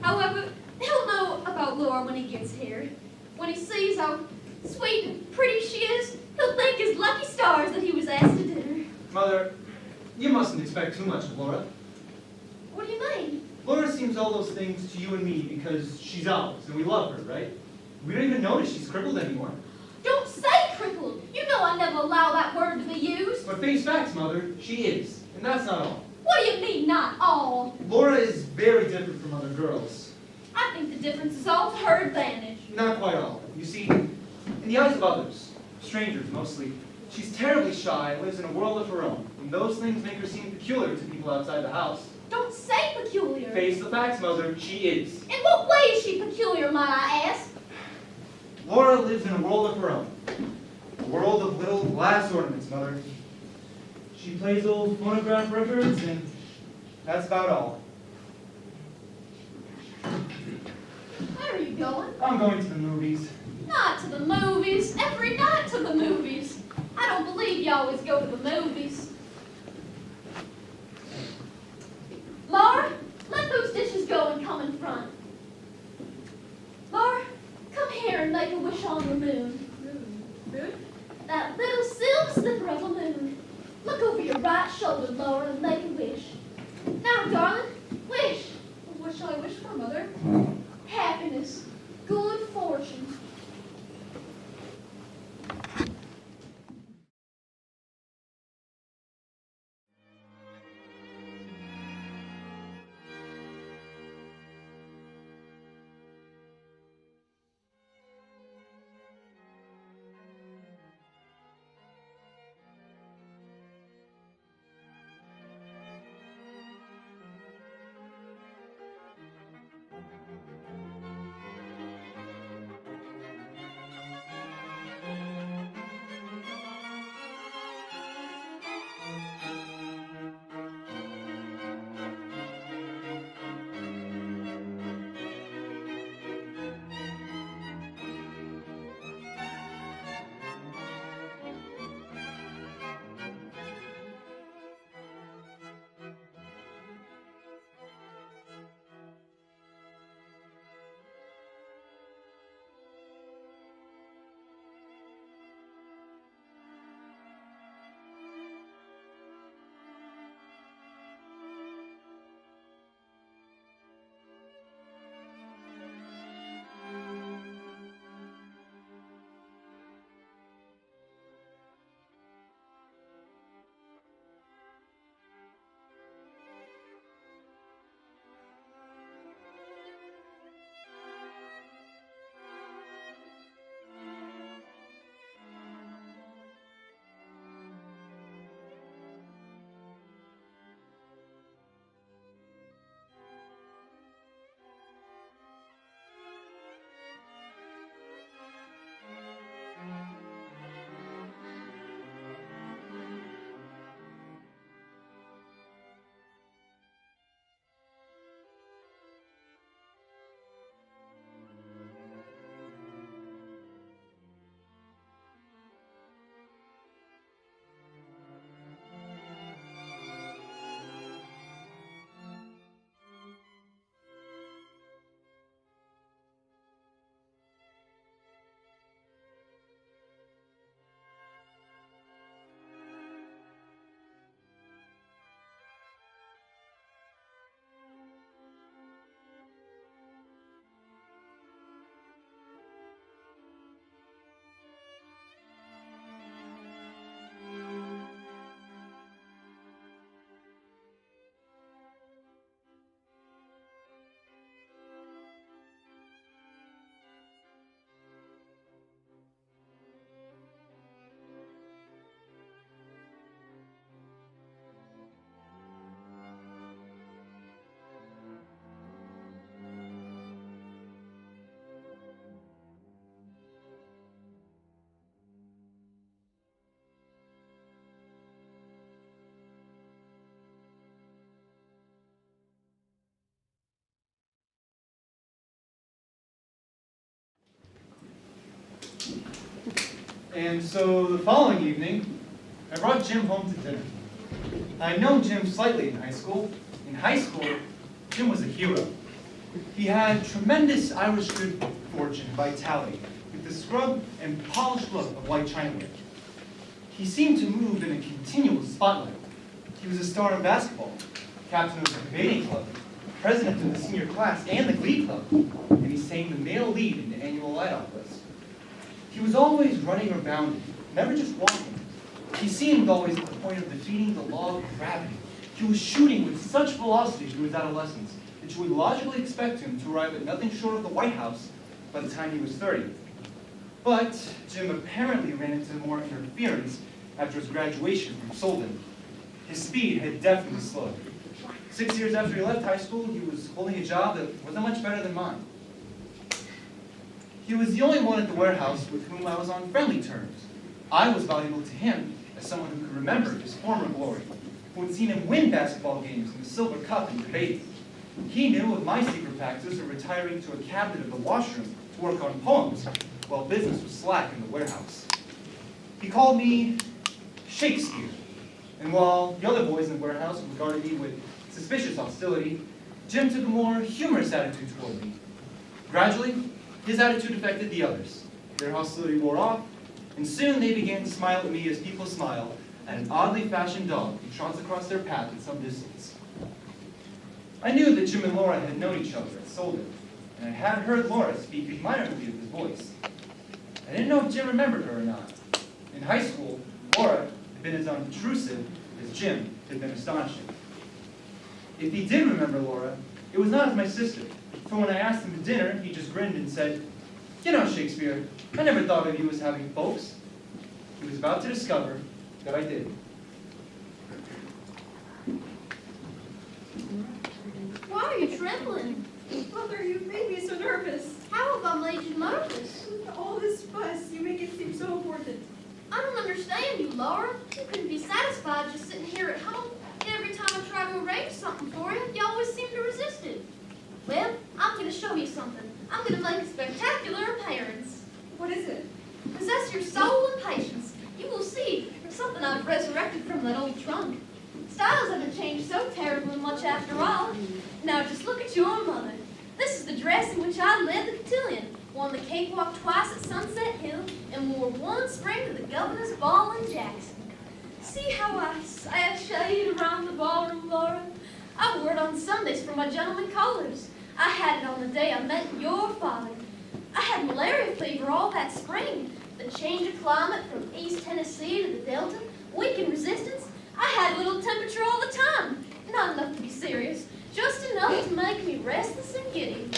However, he'll know about Laura when he gets here. When he sees how sweet and pretty she is, he'll thank his lucky stars that he was asked to dinner. Mother, you mustn't expect too much of Laura. What do you mean? Laura seems all those things to you and me because she's ours, and we love her, right? We don't even notice she's crippled anymore. Don't say crippled. You know I never allow that word to be used. But face facts, Mother, she is, and that's not all. What do you mean, not all? Laura is very different from other girls. I think the difference is all to her advantage. Not quite all. You see, in the eyes of others, strangers mostly, she's terribly shy and lives in a world of her own, and those things make her seem peculiar to people outside the house. Don't say peculiar. Face the facts, Mother, she is. In what way is she peculiar, might I ask? Laura lives in a world of her own. A world of little glass ornaments, Mother. She plays old phonograph records, and that's about all. Where are you going? I'm going to the movies. Not to the movies. Every night to the movies. I don't believe you always go to the movies. Laura, let those dishes go and come in front. Laura, come here and make a wish on the moon. Moon? That little silver slipper of a moon. Look over your right shoulder, Laura, and make a wish. Now, darling, wish. What shall I wish for, Mother? Happiness. Good fortune. And so the following evening, I brought Jim home to dinner. I had known Jim slightly in high school. In high school, Jim was a hero. He had tremendous Irish good fortune and vitality, with the scrub and polished look of white chinaware. He seemed to move in a continual spotlight. He was a star in basketball, captain of the debating club, president of the senior class and the glee club, and he sang the male lead in the annual light operas. He was always running or bounding, never just walking. He seemed always at the point of defeating the law of gravity. He was shooting with such velocity through his adolescence that you would logically expect him to arrive at nothing short of the White House by the time he was 30. But Jim apparently ran into more interference after his graduation from Solden. His speed had definitely slowed. 6 years after he left high school, he was holding a job that wasn't much better than mine. He was the only one at the warehouse with whom I was on friendly terms. I was valuable to him as someone who could remember his former glory, who had seen him win basketball games in the Silver Cup and debating. He knew of my secret practice of retiring to a cabinet of the washroom to work on poems, while business was slack in the warehouse. He called me Shakespeare, and while the other boys in the warehouse regarded me with suspicious hostility, Jim took a more humorous attitude toward me. Gradually, his attitude affected the others. Their hostility wore off, and soon they began to smile at me as people smile at an oddly fashioned dog who trots across their path at some distance. I knew that Jim and Laura had known each other at Solden, and I had heard Laura speak admiringly of his voice. I didn't know if Jim remembered her or not. In high school, Laura had been as unobtrusive as Jim had been astonishing. If he did remember Laura, it was not as my sister, for when I asked him to dinner, he just grinned and said, "You know, Shakespeare, I never thought of you as having folks." He was about to discover that I did. Why are you trembling? Mother, you've made me so nervous. How have I made you nervous? With all this fuss, you make it seem so important. I don't understand you, Laura. You couldn't be satisfied just sitting here at home. And every time I try to arrange something for you, you always seem to resist it. Well, I'm going to show you something. I'm going to make a spectacular appearance. What is it? Possess your soul and patience. You will see something I've resurrected from that old trunk. Styles haven't changed so terribly much after all. Now just look at your mother. This is the dress in which I led the cotillion, won the cakewalk twice at Sunset Hill, and wore one spring to the governor's ball in Jackson. See how I sashayed around the ballroom, Laura? I wore it on Sundays for my gentlemen callers. I had it on the day I met your father. I had malaria fever all that spring. The change of climate from East Tennessee to the Delta, weakened resistance. I had a little temperature all the time. Not enough to be serious, just enough to make me restless and giddy.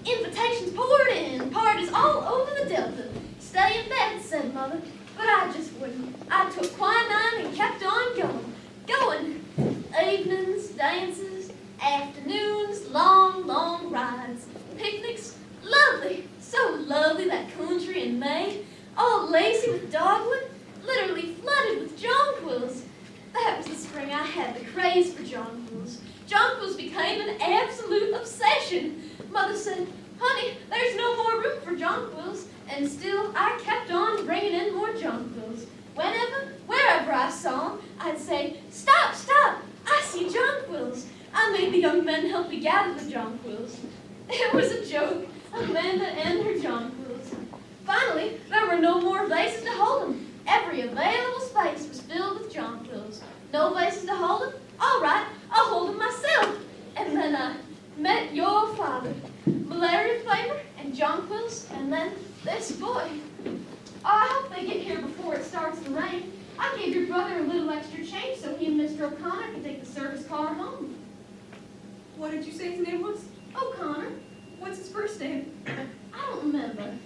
Invitations poured in, parties all over the Delta. Stay in bed, said Mother, but I just wouldn't. I took quinine and kept on going. Evenings, dances, afternoons, long rides, picnics, lovely, so lovely that country in May, all lacy with dogwood, literally flooded with jonquils. That was the spring I had the craze for jonquils. Jonquils became an absolute obsession. Mother said, "Honey, there's no more room for jonquils," and still I kept on bringing in more jonquils. Wherever I saw them, I'd say, "Stop, I see jonquils." I made the young men help me gather the jonquils. It was a joke, Amanda and her jonquils. Finally, there were no more vases to hold them. Every available space was filled with jonquils. No vases to hold them? All right, I'll hold them myself. And then I met your father. Malaria fever and jonquils, and then this boy. I hope they get here before it starts to rain. I gave your brother a little extra change so he and Mr. O'Connor could take the service car home. What did you say his name was? O'Connor? What's his first name? I don't remember.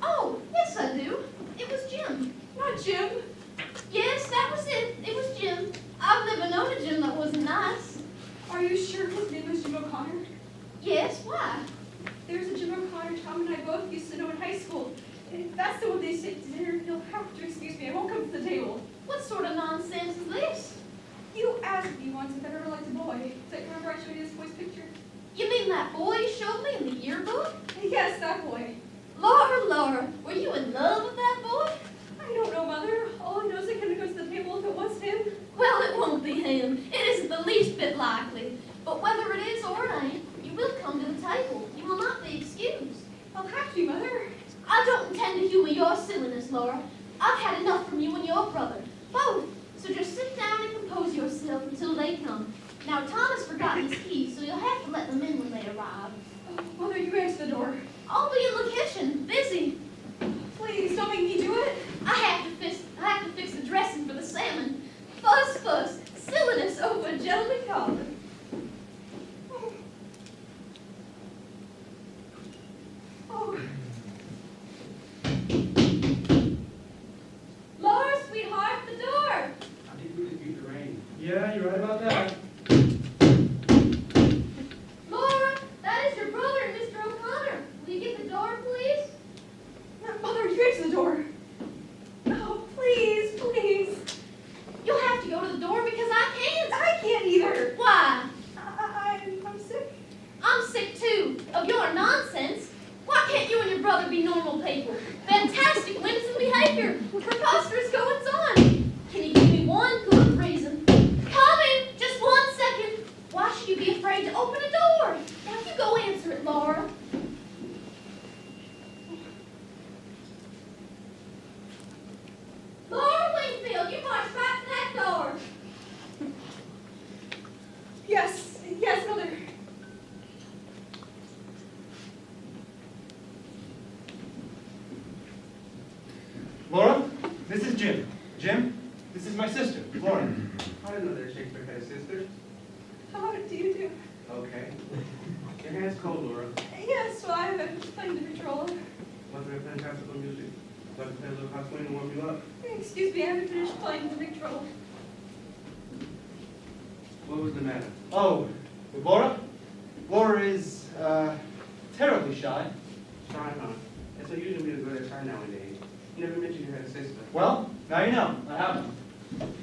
Oh, yes I do. It was Jim. Not Jim. Yes, that was it. It was Jim. I've never known a Jim that wasn't nice. Are you sure his name was Jim O'Connor? Yes, why? There's a Jim O'Connor Tom and I both used to know in high school. If that's the one they sit to dinner, you'll have to excuse me. I won't come to the table. What sort of nonsense is this? You asked me once if I ever liked a boy. Like, remember I showed you this boy's picture? You mean that boy you showed me in the yearbook? Yes, that boy. Laura, were you in love him. It isn't the least bit likely. But whether it is or it ain't, you will come to the table. You will not be excused. I'll have to, Mother. I don't intend to humor your silliness, Laura. I've had enough from you and your brother, both. So just sit down and compose yourself until they come. Now, Tom has forgotten his keys, so you'll have to let them in when they arrive. Oh, Mother, you answer the door. I'll be in the kitchen, busy. Please, don't make me do it. I have to fix the dressing for the salmon. Fuss, silliness over a gentleman caller. Oh. Laura, sweetheart, the door. I think we could beat the rain. Yeah, you're right about that. Laura, that is your brother and Mr. O'Connor. Will you get the door, please? Mother, you answer the door. Oh, please, please. You'll have to go to the door because I can't. I can't either. Why? I'm sick. I'm sick too of your nonsense. Why can't you and your brother be normal people? Fantastic winsome behavior. Preposterous goings on. Can you give me one good reason? Coming! Just 1 second. Why should you be afraid to open a door? Now you go answer it, Laura. Laura Wingfield, you march right to that door. Yes, Mother. Laura, this is Jim. Jim, this is my sister, Laura. I didn't know that Shakespeare had a sister. How do you do? Okay. Your hand's cold, Laura. Yes, well, I've been playing the Victrola. Want to play classical music? So I can play a little hot swing and warm you up? Excuse me, I haven't finished playing the Victrola. What was the matter? Oh, with Laura? Laura is, terribly shy. Shy, huh? It's unusual me to go that shy nowadays. You never mentioned you had a sister. Well, now you know. I have one.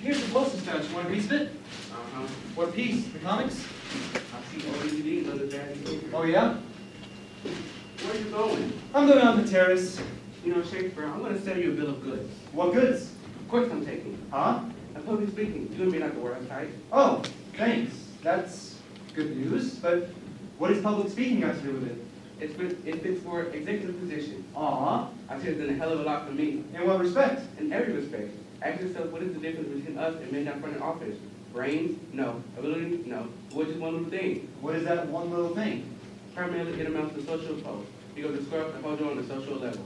Here's the postal stamps. You want a piece of it? Uh-huh. What piece? The comics? I see all DVDs on the bad behavior. Oh, yeah? Where are you going? I'm going on the terrace. You know, Shakespeare, I'm going to sell you a bill of goods. What goods? Of course I'm taking. Huh? And public speaking, you and me not the word tight. Oh, thanks. That's good news. But what has public speaking got to do with it? It fits for executive position. Aw. I say it's done a hell of a lot for me. In what respect? In every respect. Ask yourself, what is the difference between us and men that run an office? Brains? No. Ability? No. What is one little thing? What is that one little thing? Primarily, it amounts to social post. You go to scrub and hold you on the social level.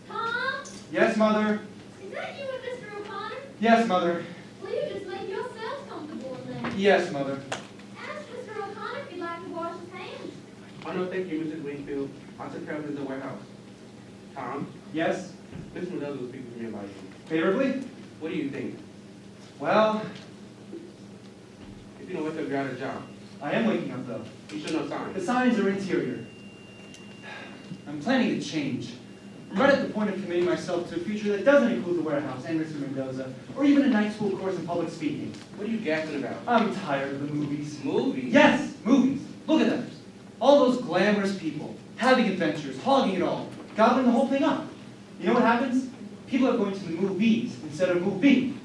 Tom? Yes, Mother. Is that you and Mr. O'Connor? Yes, Mother. Will you just make yourselves comfortable in there? Yes, Mother. Ask Mr. O'Connor if he'd like to wash his hands. Oh, no, thank you, Mrs. Wingfield. I took care of this at the warehouse. Tom, Yes? Mr. Menagerie will speak to me about you. Favorably? What do you think? Well, If you don't wake up, you're out of job. I am waking up, though. You should know signs. The signs are interior. I'm planning to change. I'm right at the point of committing myself to a future that doesn't include the warehouse and Mr. Mendoza, or even a night school course in public speaking. What are you gasping about? I'm tired of the movies. Movies? Yes, movies. Look at them. All those glamorous people, having adventures, hogging it all, gobbling the whole thing up. You know what happens? People are going to the movies instead of movie.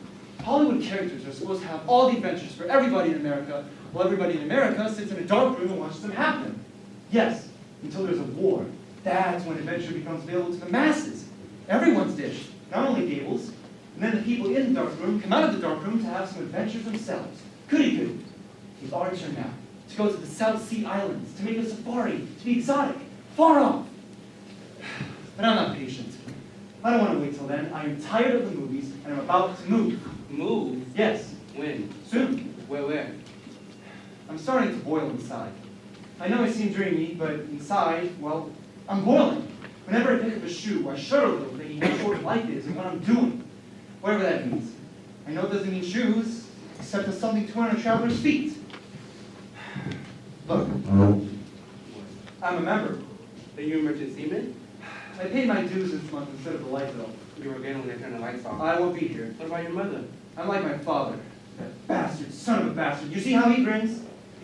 Hollywood characters are supposed to have all the adventures for everybody in America, while everybody in America sits in a dark room and watches them happen. Yes, until there's a war. That's when adventure becomes available to the masses. Everyone's dish, not only Gables. And then the people in the dark room come out of the dark room to have some adventures themselves. Goody-goody. It's our turn now to go to the South Sea Islands, to make a safari, to be exotic, far off. But I'm not patient. I don't want to wait till then. I am tired of the movies, and I'm about to move. Move? Yes, When? soon. Where? I'm starting to boil inside. I know I seem dreamy, but inside, well, I'm boiling. Whenever I pick up a shoe, I shudder a little, thinking how short life is and what I'm doing. Whatever that means. I know it doesn't mean shoes, except as something to wear on a traveler's feet. Look, I'm a member. Are you a merchant seaman? I paid my dues this month instead of the light bill. You were again when they turned the lights off. I won't be here. What about your mother? I'm like my father. That bastard, son of a bastard. You see how he grins?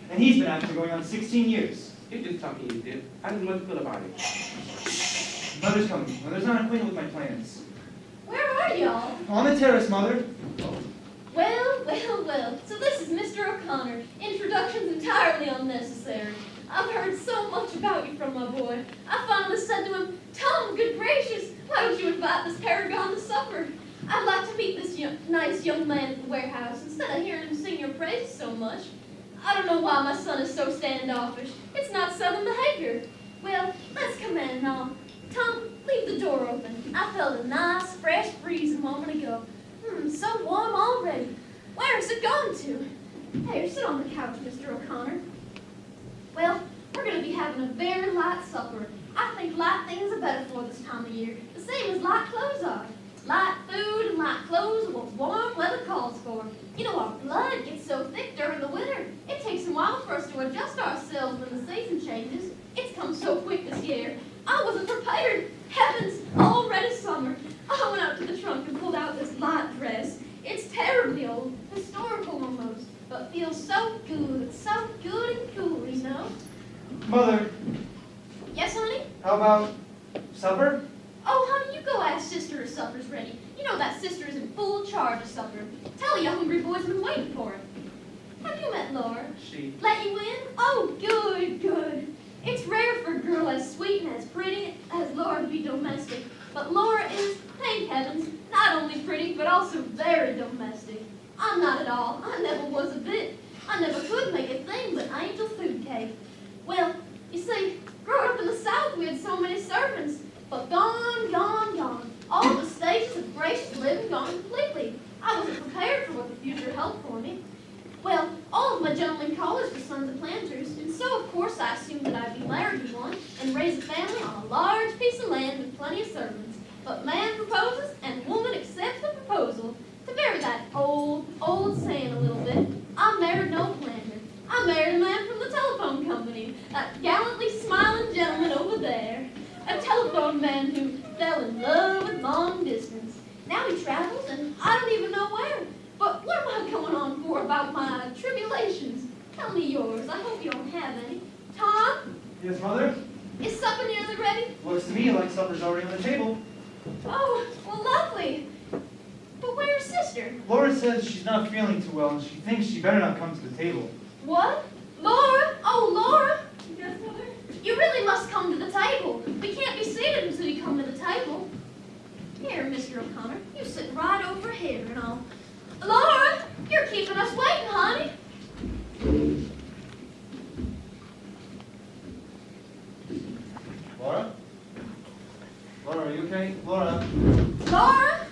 And he's been after going on 16 years. You're just talking, you did. How does mother feel about it? Mother's coming. Mother's not acquainted with my plans. Where are y'all? On the terrace, Mother. Well, Well, so this is Mr. O'Connor. Introduction's entirely unnecessary. I've heard so much about you from my boy. I finally said to him, Tom, good gracious, why don't you invite this paragon to supper? I'd like to meet this nice young man at the warehouse instead of hearing him sing your praises so much. I don't know why my son is so standoffish. It's not Southern behavior. Well, let's come in now. Tom, leave the door open. I felt a nice, fresh breeze a moment ago. So warm already. Where's it gone to? Here, sit on the couch, Mr. O'Connor. Well, we're going to be having a very light supper. I think light things are better for this time of year, the same as light clothes are. Light food and light clothes are what warm weather calls for. You know, our blood gets so thick during the winter. It takes a while for us to adjust ourselves when the season changes. It's come so quick this year. I wasn't prepared. Heavens, already summer. I went out to the trunk and pulled out this light dress. It's terribly old, historical almost, but feels so good and cool, you know? Mother, Yes, honey? how about supper? Oh, honey, you go ask sister if supper's ready. You know that sister is in full charge of supper. Tell your hungry boy's been waiting for it. Have you met Laura? She. Let you in? Oh, good. It's rare for a girl as sweet and as pretty as Laura to be domestic. But Laura is, thank heavens, not only pretty, but also very domestic. I'm not at all. I never was a bit. I never could make a thing but angel food cake. Well, you see, growing up in the South, we had so many servants, but gone. All the stages of gracious living gone completely. I wasn't prepared for what the future held for me. Well, all of my gentlemen callers were sons of planters, and so of course I assumed that I'd be married to one and raise a family on a large piece of land with plenty of servants. But man proposes, and woman accepts the proposal. To vary that old saying a little bit, I married no planter. I married a man from the telephone company, that gallantly smiling gentleman over there. A telephone man who fell in love with long distance. Now he travels, and I don't even know where. But what am I going on for about my tribulations? Tell me yours. I hope you don't have any. Tom, Yes, Mother? is supper nearly ready? Looks to me like supper's already on the table. Oh, well, lovely. But where's sister? Laura says she's not feeling too well and she thinks she better not come to the table. What? Laura? Oh, Laura. Yes, Mother? You really must come to the table. We can't be seated until you come to the table. Here, Mr. O'Connor, you sit right over here and I'll... Laura, you're keeping us waiting, honey. Laura? Laura, are you okay? Laura? Laura?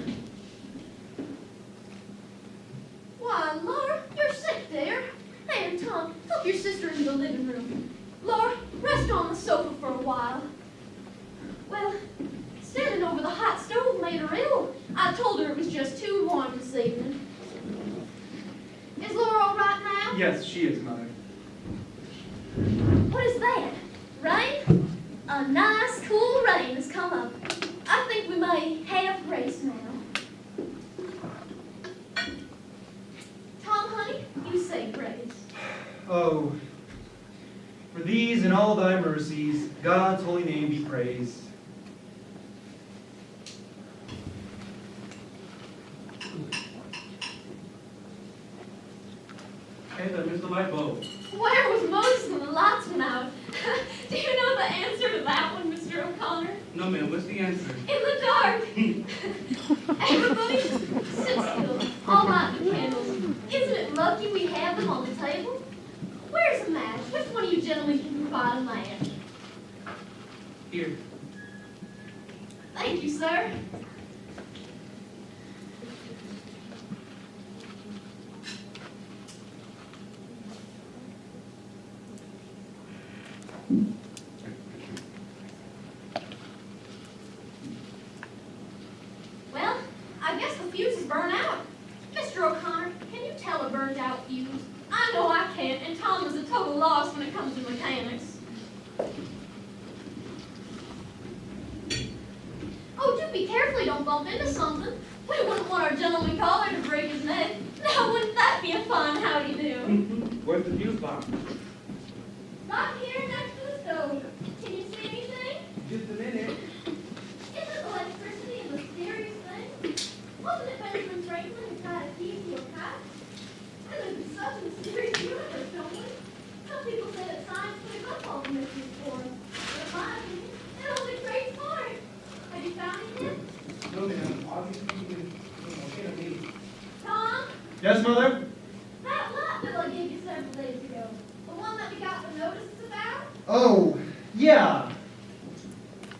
Why, Laura, you're sick there. There, Tom, help your sister into the living room. Laura, rest on the sofa for a while. Well, standing over the hot stove made her ill. I told her it was just too warm this evening. Is Laura all right now? Yes, she is, Mother. What is that? Rain? A nice, cool rain has come up. I think we may have grace now. Tom, honey, you say grace. Oh, for these and all thy mercies, God's holy name be praised. Hey, there, Mr. Lightbulb. Where was Moses when the lights went out? Do you know the answer to that one, Mr. O'Connor? No, ma'am, what's the answer? In the dark. Everybody, sit still. I'll light the candles. Isn't it lucky we have them on the table? Where's a match? Which one of you gentlemen can provide a match? Here. Thank you, sir. Well, I guess the fuse is burnt out. Mr. O'Connor, can you tell a burned out fuse? I know I can't, and Tom is a total loss when it comes to mechanics. Oh, do be careful you don't bump into something. We wouldn't want our gentleman caller to break his neck. Now, wouldn't that be a fine howdy-do? Where's the fuse box? Right here next to the stove. Can you see anything? Just a minute. Isn't electricity a mysterious thing? Wasn't it Benjamin Franklin who tied a key to a kite? And Yes, Mother? That lot bill I gave you several days ago. The one that we got the notices about? Oh, yeah.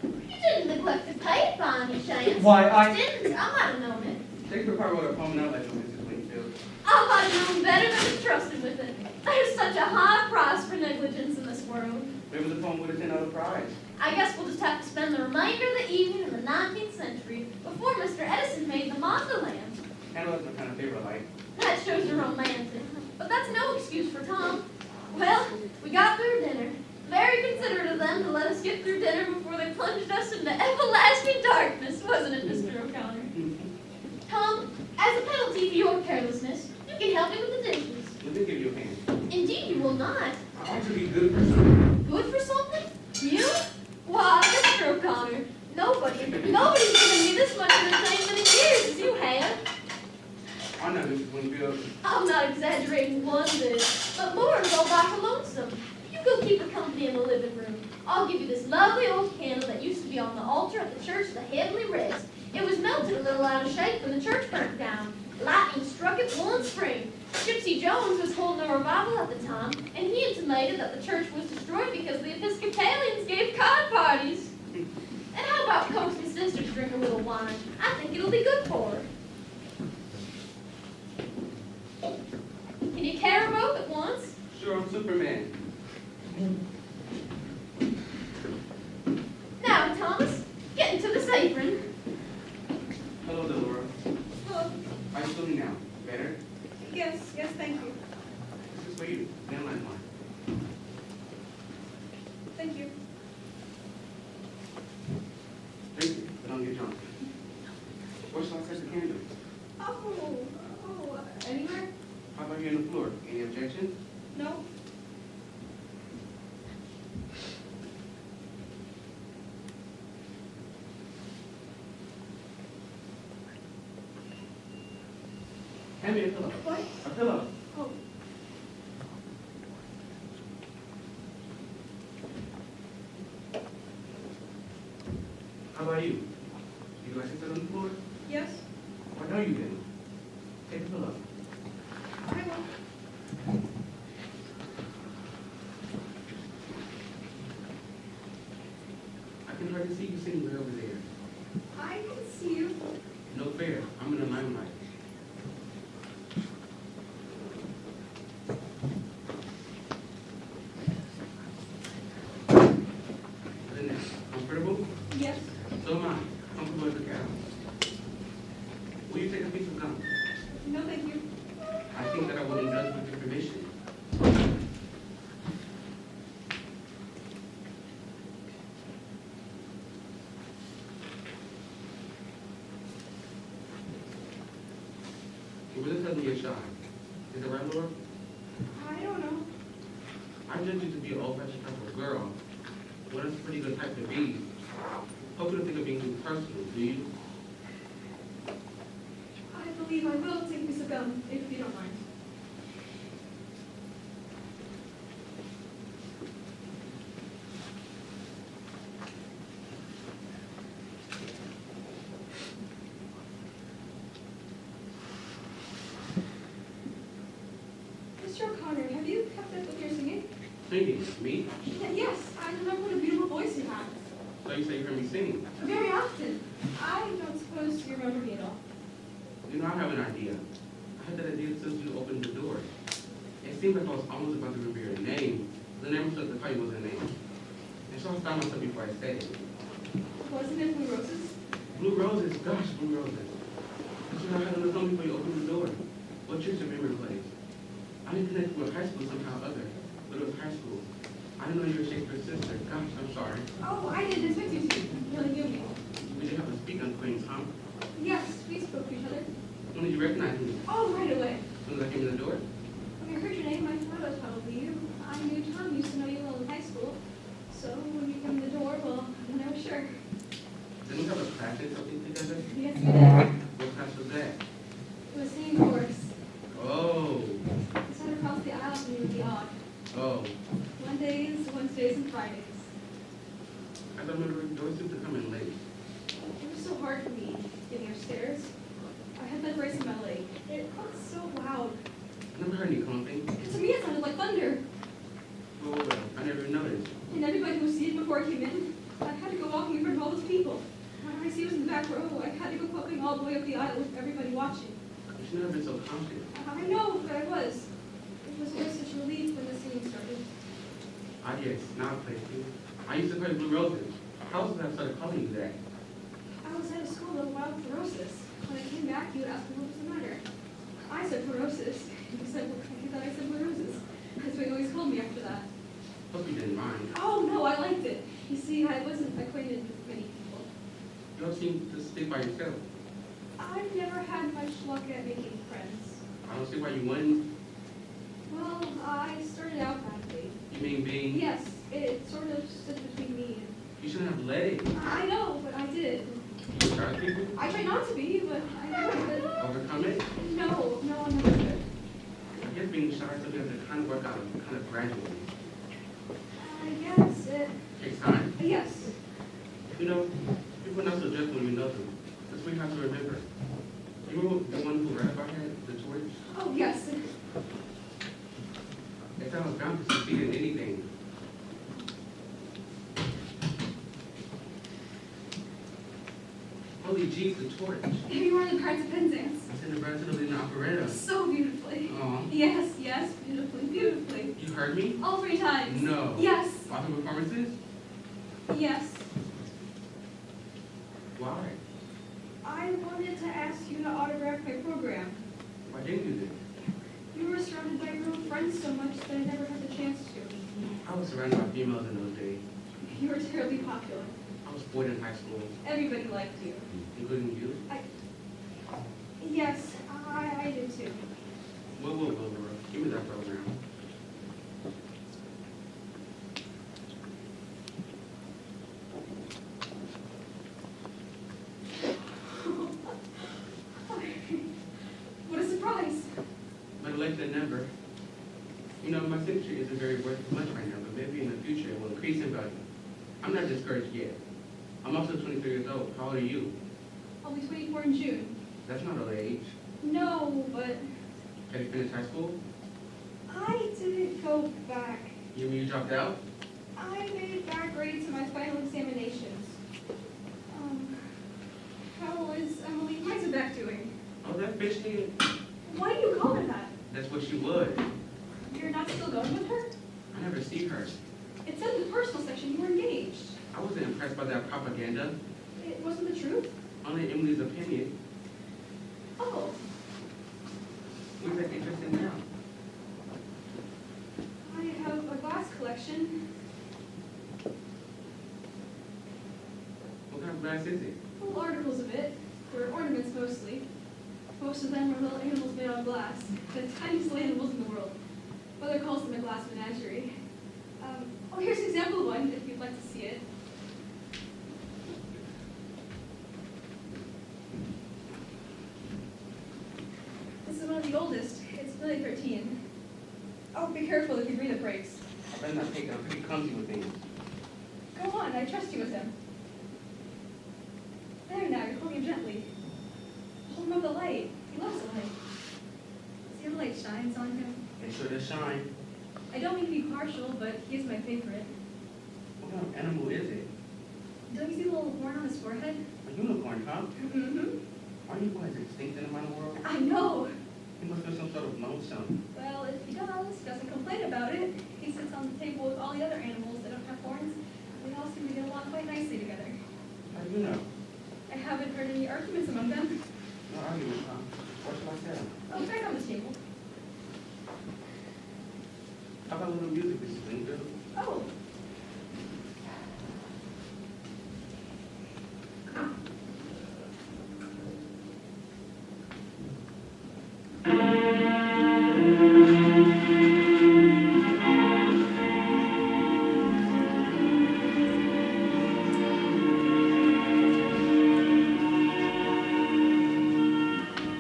You didn't neglect to pay it by any chance. Why, I... Didn't. I might have known it. Take the part where they're palming out like Mrs. Wingfield. I might have known better than to trust him with it. There's such a high price for negligence in this world. Maybe the poem would have $10 prize. I guess we'll just have to spend the remainder of the evening in the 19th century before Mr. Edison made the Mazda lamp. Handle is my kind of favorite light. That shows you're romantic. But that's no excuse for Tom. Well, we got through dinner. Very considerate of them to let us get through dinner before they plunged us into everlasting darkness, wasn't it, Mr. O'Connor? Tom, as a penalty for your carelessness, you can help me with the dishes. Let me give you a hand. Indeed, you will not. I want to be good for something. Good for something? You? Why, Mr. O'Connor, nobody's given me this much entertainment in years as you have. I'm not Mrs. Wingfield. I'm not exaggerating one bit, but Laura's all back lonesome. You go keep her company in the living room. I'll give you this lovely old candle that used to be on the altar at the Church of the Heavenly Rest. It was melted a little out of shape when the church burnt down. Lightning struck it one spring. Gypsy Jones was holding a revival at the time, and he intimated that the church was destroyed because the Episcopalians gave cod parties. And how about Coast and Sisters drink a little wine? I think it'll be good for her. Can you carry them both at once? Sure, I'm Superman. Now, Thomas, get into this apron. Hello, Delora. Hello. How are you feeling now? Better? Yes, thank you. This is for you. Landline one. Thank you. Thank you, but don't get drunk. Where shall I set the candle? Anywhere? How about here on the floor? Any objections? No? Hand me a pillow. What? A pillow. Oh, How about you? You like to sit on the floor? yes, Why know you didn't? Take the pillow. I will. I can hardly see you sitting way over there. I can see you. No fair. I'm in the limelight. Isn't it comfortable? Yes. So am I. Comfortable as a cow. Will you take a piece of gum? No, thank you. I think that I will indulge with your permission. You really telling me you're shy. Is it right, Laura? I don't know. I judge you to be an old-fashioned type of girl. Well, that's a pretty good type to be. Hope you don't think of being too personal, do you? I believe I will take a piece of gum, if you don't mind. Mr. O'Connor, have you kept up with your singing? Singing? Me? Yes, I remember what a beautiful voice you have. So you say you heard me singing. Very often. I don't suppose you remember me at all. You know, I have an idea. I had that idea since you opened the door. It seemed like I was almost about to remember your name. The name was the party was a name. And so I stopped myself before I said it. Wasn't it Blue Roses? Blue roses, gosh, blue roses. But you know, I had to know before you opened the door. What church your memory plays? I didn't connect with high school somehow or other, but it was high school. I didn't know you were Shakespeare's sister. Gosh, I'm sorry. Oh, I didn't expect you to. Really knew me. We did have to speak on Queen's, huh? Yes, we spoke to each other. When did you recognize me? Oh, right away. As soon as I came in the door? When I heard your name, I thought it was probably you. I knew Tom used to know you well in high school. So when you came in the door, well, I was sure. Didn't we have a class or something together? Yes, we did. What class was that? It was singing chorus. Oh, We sat across the aisle and you would be odd. oh. Mondays, Wednesdays, and Fridays. I remember you always seemed to come in late. It was so hard for me getting upstairs. I had that brace in my leg. It felt so loud. I never heard any clumping. To me, it sounded like thunder. Oh, well, I never even noticed. And everybody was seated before I came in. I had to go walking in front of all those people. When I see was in the back row, I had to go clumping all the way up the aisle with everybody watching. You should never been so confident. I know, but I was. It was just such a relief when the singing started. Ah, yes, now I play too. I used to play Blue Roses. How was it I started calling you that? I was at a school with wild fluorosis. When I came back, you would ask me what was the matter. I said fluorosis. You said, he thought I said blue roses. That's what he always called me after that. Hope you didn't mind. Oh, no, I liked it. You see, I wasn't acquainted with many people. You don't seem to stick by yourself. I've never had much luck at making friends. I don't see why you wouldn't. Well, I started out badly. You mean being... Yes, it sort of stood between me and... You shouldn't have let it. I know, but I did. You try to people? I tried not to be, but I know that... Overcome it? No, I'm never good. I guess being shy is something that kind of work out kind of gradually. I guess it... Takes time. Yes. You know, people are not so just when you know them. That's what you have to remember. You were the one who read about it, the torch? Oh, yes. If I was bound to succeed in anything. Holy jeez, the torch. Have you heard the Pirates of Penzance? I sent it right to the lead in operetta. So beautifully. Aw. Yes, beautifully, beautifully. You heard me? All 3 times. No. Yes, Author performances? yes. Why? I wanted to ask you to autograph my program. Why didn't you then? You were surrounded by your own friends so much that I never had the chance to. I was surrounded by females in those days. You were terribly popular. I was bored in high school, Everybody liked you. including you. Yes, I did too. Whoa, Laura. Give me that program. What a surprise. Better late than never. You know, my signature isn't very worth much right now, but maybe in the future it will increase in value. I'm not discouraged yet. I'm also 23 years old. How old are you? I'll be 24 in June. That's not old age. No, but Have you finished high school? I didn't go back. You mean you dropped out? I made bad grades in my final examinations. How is Emily Heisenbeck doing? Oh, that bitch did. Why do you call her that? That's what she would. You're not still going with her? I never see her. It said in the personal section you were engaged. I wasn't impressed by that propaganda. It wasn't the truth? Only Emily's opinion. Oh, What's that interesting now? I have a glass collection. What kind of glass is it? Little articles of it. They're ornaments mostly. Most of them are little animals made out of glass. The tiniest little animals in the world. Mother calls them a glass menagerie. Oh, here's an example of one, if you'd like to see it. This is one of the oldest. It's really 13. Oh, be careful if you breathe, it breaks. I better not take it. I'm pretty clumsy with things. Go on, I trust you with him. There now, you're holding him gently. Hold him up the light. He loves the light. See how the light shines on him? Make sure to shine. I don't mean to be partial, but he is my favorite. What kind of animal is it? Don't you see the little horn on his forehead? A unicorn, huh? Mm-hmm. Aren't you guys extinct in the modern world? I know. He must be some sort of lonesome. Well, if he doesn't complain about it. He sits on the table with all the other animals that don't have horns. They all seem to get along quite nicely together. How do you know? I haven't heard any arguments among them. No argument, huh? What should I say? Oh, back on the table. How about a little music, Mrs. Wingfield? Oh.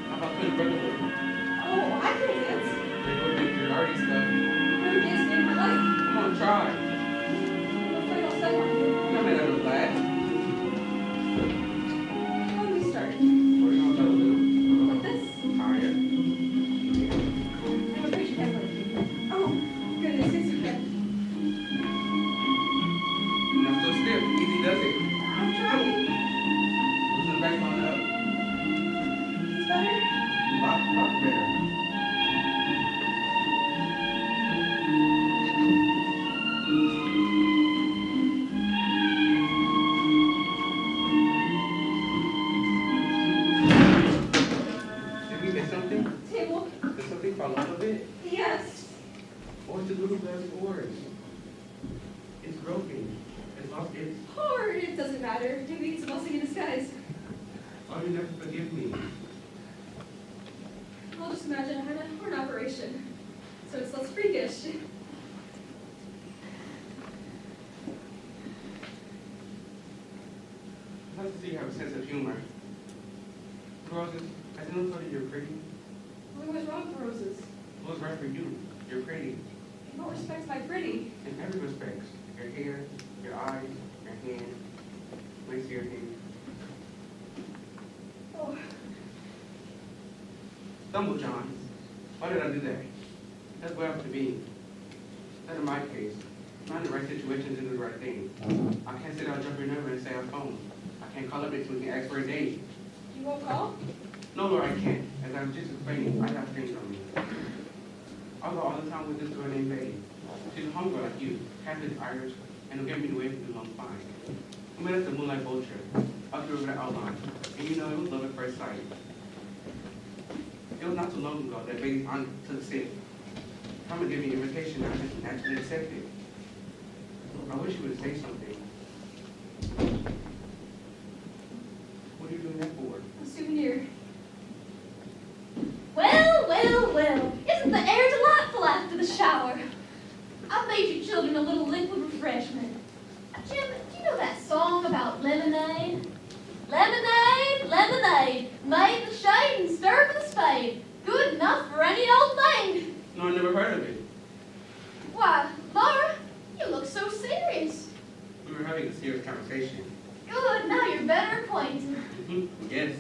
How about Twin Brotherhood? Oh, I can dance. You're doing your arty stuff. Who gives me my fall off of it? Yes. Or it's a little glass board. It's broken. It's lost its. Or it doesn't matter. Maybe it's a blessing in disguise. Oh, you never forgive me. I'll just imagine I had a heart operation. So it's less freakish. I love to see you have a sense of humor. Roses, I didn't know that you're pretty. What was wrong with roses? What's right for you? You're pretty. In what respect am I pretty? In every respect. Your hair, your eyes, your hand, place of your hand. Oh, Stumble, John. Why did I do that? That's what I have to be. Not in my case. Not in the right situation to do the right thing. I can't sit down, jump your number and say I'm phone. I can't call up next week and ask for a date. you won't call? No, Lord, I can't. As I was just explaining, I have things on me. I go all the time with this girl named Betty. She's a homegirl like you, Catholic, Irish, and will get me the way to do long fine. We met at the Moonlight Boat Trip, up here over the outline, and you know, it was love at first sight. It was not too long ago that Betty's aunt took sick. Mama gave me an invitation and I just naturally accepted. I wish you would say something. What are you doing that for? A souvenir. Well, well, well, isn't the air delightful after the shower? I made you children a little liquid refreshment. Jim, do you know that song about lemonade? Lemonade, lemonade, made the shade and stirred with a spade. Good enough for any old thing. No, I never heard of it. Why, Laura, you look so serious. We were having a serious conversation. Good, now you're better acquainted. Yes.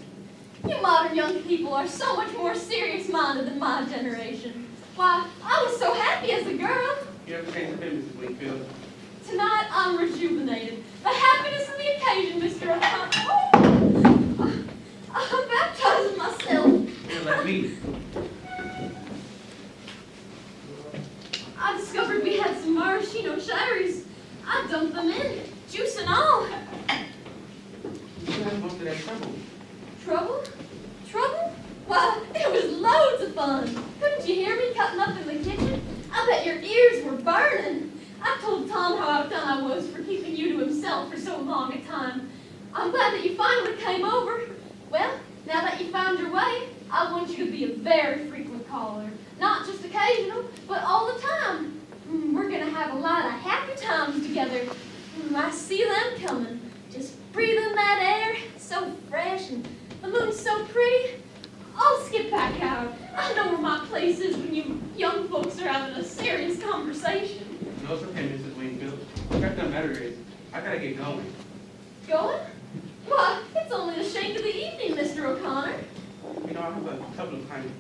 You modern young people are so much more serious-minded than my generation. Why, I was so happy as a girl. You have changed a bit, Mrs. Wingfield. Tonight, I'm rejuvenated. The happiness of the occasion, Mr. O'Connor. Oh, I'm baptizing myself. You're like me. I discovered we had some maraschino cherries. I dumped them in, juice and all. You had most of that trouble. Trouble? Trouble? Why, it was loads of fun. Couldn't you hear me cutting up in the kitchen? I bet your ears were burning. I told Tom how outdone I was for keeping you to himself for so long a time. I'm glad that you finally came over. Well, now that you found your way, I want you to be a very frequent caller. Not just occasional, but all the time. We're going to have a lot of happy times together. I see them coming. Just breathing that air, so fresh, and the moon's so pretty. I'll skip back out. I know where my place is when you young folks are having a serious conversation. No, it's okay, Mrs. Wingfield. The fact of the matter is, I gotta get going. Going? Why, it's only the shake of the evening, Mr. O'Connor. You know, I have a couple of time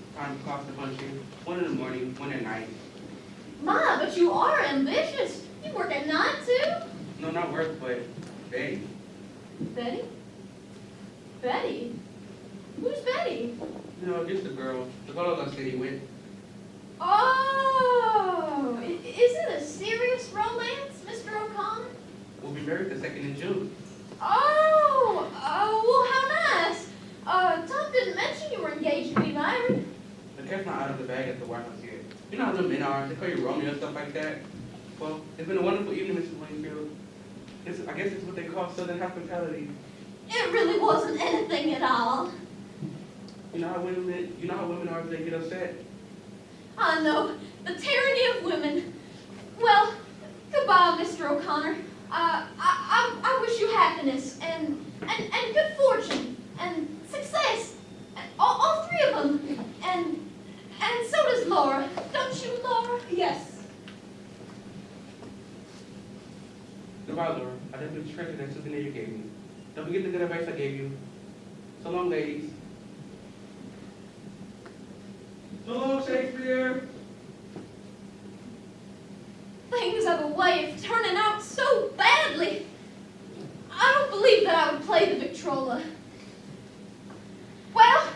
clocks to punch in. One in the morning, one at night. My, but you are ambitious. You work at night, too? No, not work, but Betty. Betty? Betty? Who's Betty? You know, just the girl I said he went. Oh, is it a serious romance, Mr. O'Connor? We'll be married the 2nd of June. Oh, well, how nice. Tom didn't mention you were engaged to be married. The cat's not out of the bag at the White House yet. You know how the men are, they call you Romeo and stuff like that. Well, it's been a wonderful evening, Mrs. Wingfield. I guess it's what they call Southern hospitality. It really wasn't anything at all. You know how women are when they get upset? I know, the tyranny of women. Well, goodbye, Mr. O'Connor. I wish you happiness and good fortune and success, and all three of them. And so does Laura. Don't you, Laura? Yes. Goodbye, Laura. I didn't treasure that souvenir you gave me. Don't forget the good advice I gave you. So long, ladies. So long, Shakespeare. Things have a way of turning out so badly. I don't believe that I would play the Victrola. Well,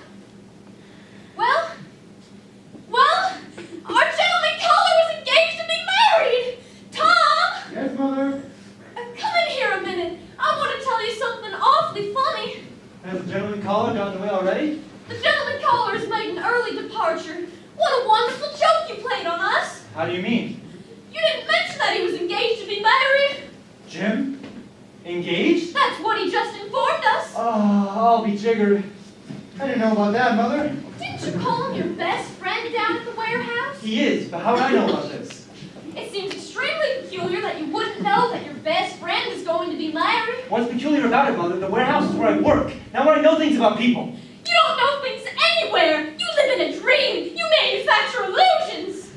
our gentleman caller was engaged to be married. Tom! Yes, Mother? Come in here a minute. I want to tell you something awfully funny. Has the gentleman caller gotten away already? The gentleman caller has made an early departure. What a wonderful How do you mean? You didn't mention that he was engaged to be married. Jim? Engaged? That's what he just informed us. Oh, I'll be jiggered. I didn't know about that, Mother. Didn't you call him your best friend down at the warehouse? He is, but how would I know about this? It seems extremely peculiar that you wouldn't know that your best friend is going to be married. What's peculiar about it, Mother? The warehouse is where I work. Now I know things about people. You don't know things anywhere. You live in a dream. You manufacture illusions.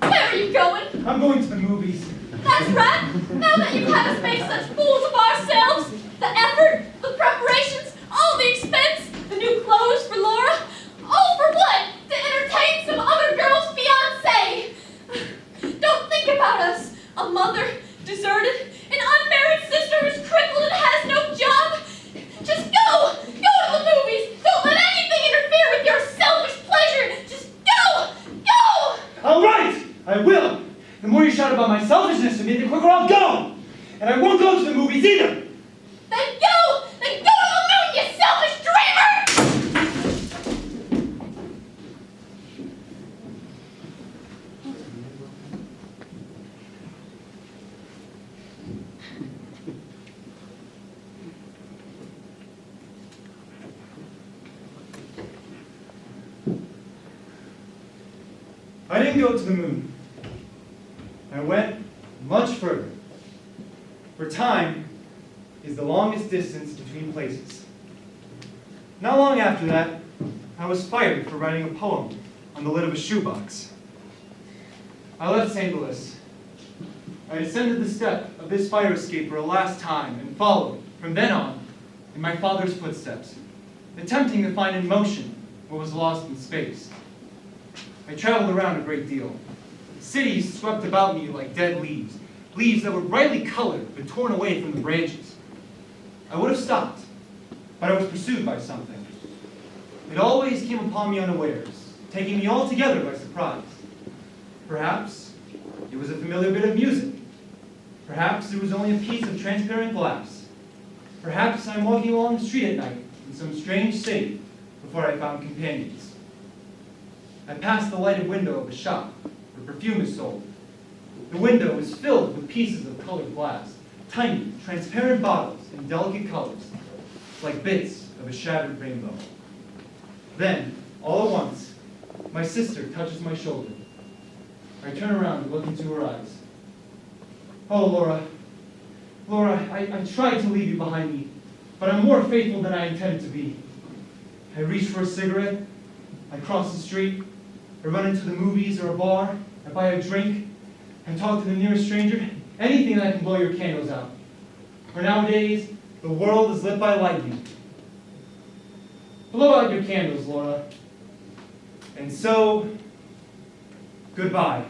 Where are you going? I'm going to the movies. That's right. Now that you've had us make such fools of ourselves, the effort, the preparations, all the expense, the new clothes for Laura, all for what? To entertain some other girl's fiancé. Don't think about us. A mother, deserted, an unmarried sister who's crippled and has no job. Just go! Go to the movies! Don't let anything interfere with your selfish pleasure! Just go! Go! All right, I will. The more you shout about my selfishness to me, the quicker I'll go. And I won't go to the movies either. Then go! Then go to the moon, you selfish dreamer! I didn't go to the moon. I went much further. For time is the longest distance between places. Not long after that, I was fired for writing a poem on the lid of a shoebox. I left St. Louis. I descended the step of this fire escape for a last time and followed, from then on, in my father's footsteps, attempting to find in motion what was lost in space. I traveled around a great deal. Cities swept about me like dead leaves, leaves that were brightly colored but torn away from the branches. I would have stopped, but I was pursued by something. It always came upon me unawares, taking me altogether by surprise. Perhaps it was a familiar bit of music. Perhaps it was only a piece of transparent glass. Perhaps I'm walking along the street at night in some strange city before I found companions. I passed the lighted window of a shop where perfume is sold. The window is filled with pieces of colored glass, tiny, transparent bottles in delicate colors, like bits of a shattered rainbow. Then, all at once, my sister touches my shoulder. I turn around and look into her eyes. Oh, Laura. Laura, I tried to leave you behind me, but I'm more faithful than I intended to be. I reach for a cigarette. I cross the street. I run into the movies or a bar. I buy a drink. I talk to the nearest stranger. Anything that can blow your candles out. For nowadays, the world is lit by lightning. Blow out your candles, Laura. And so, goodbye.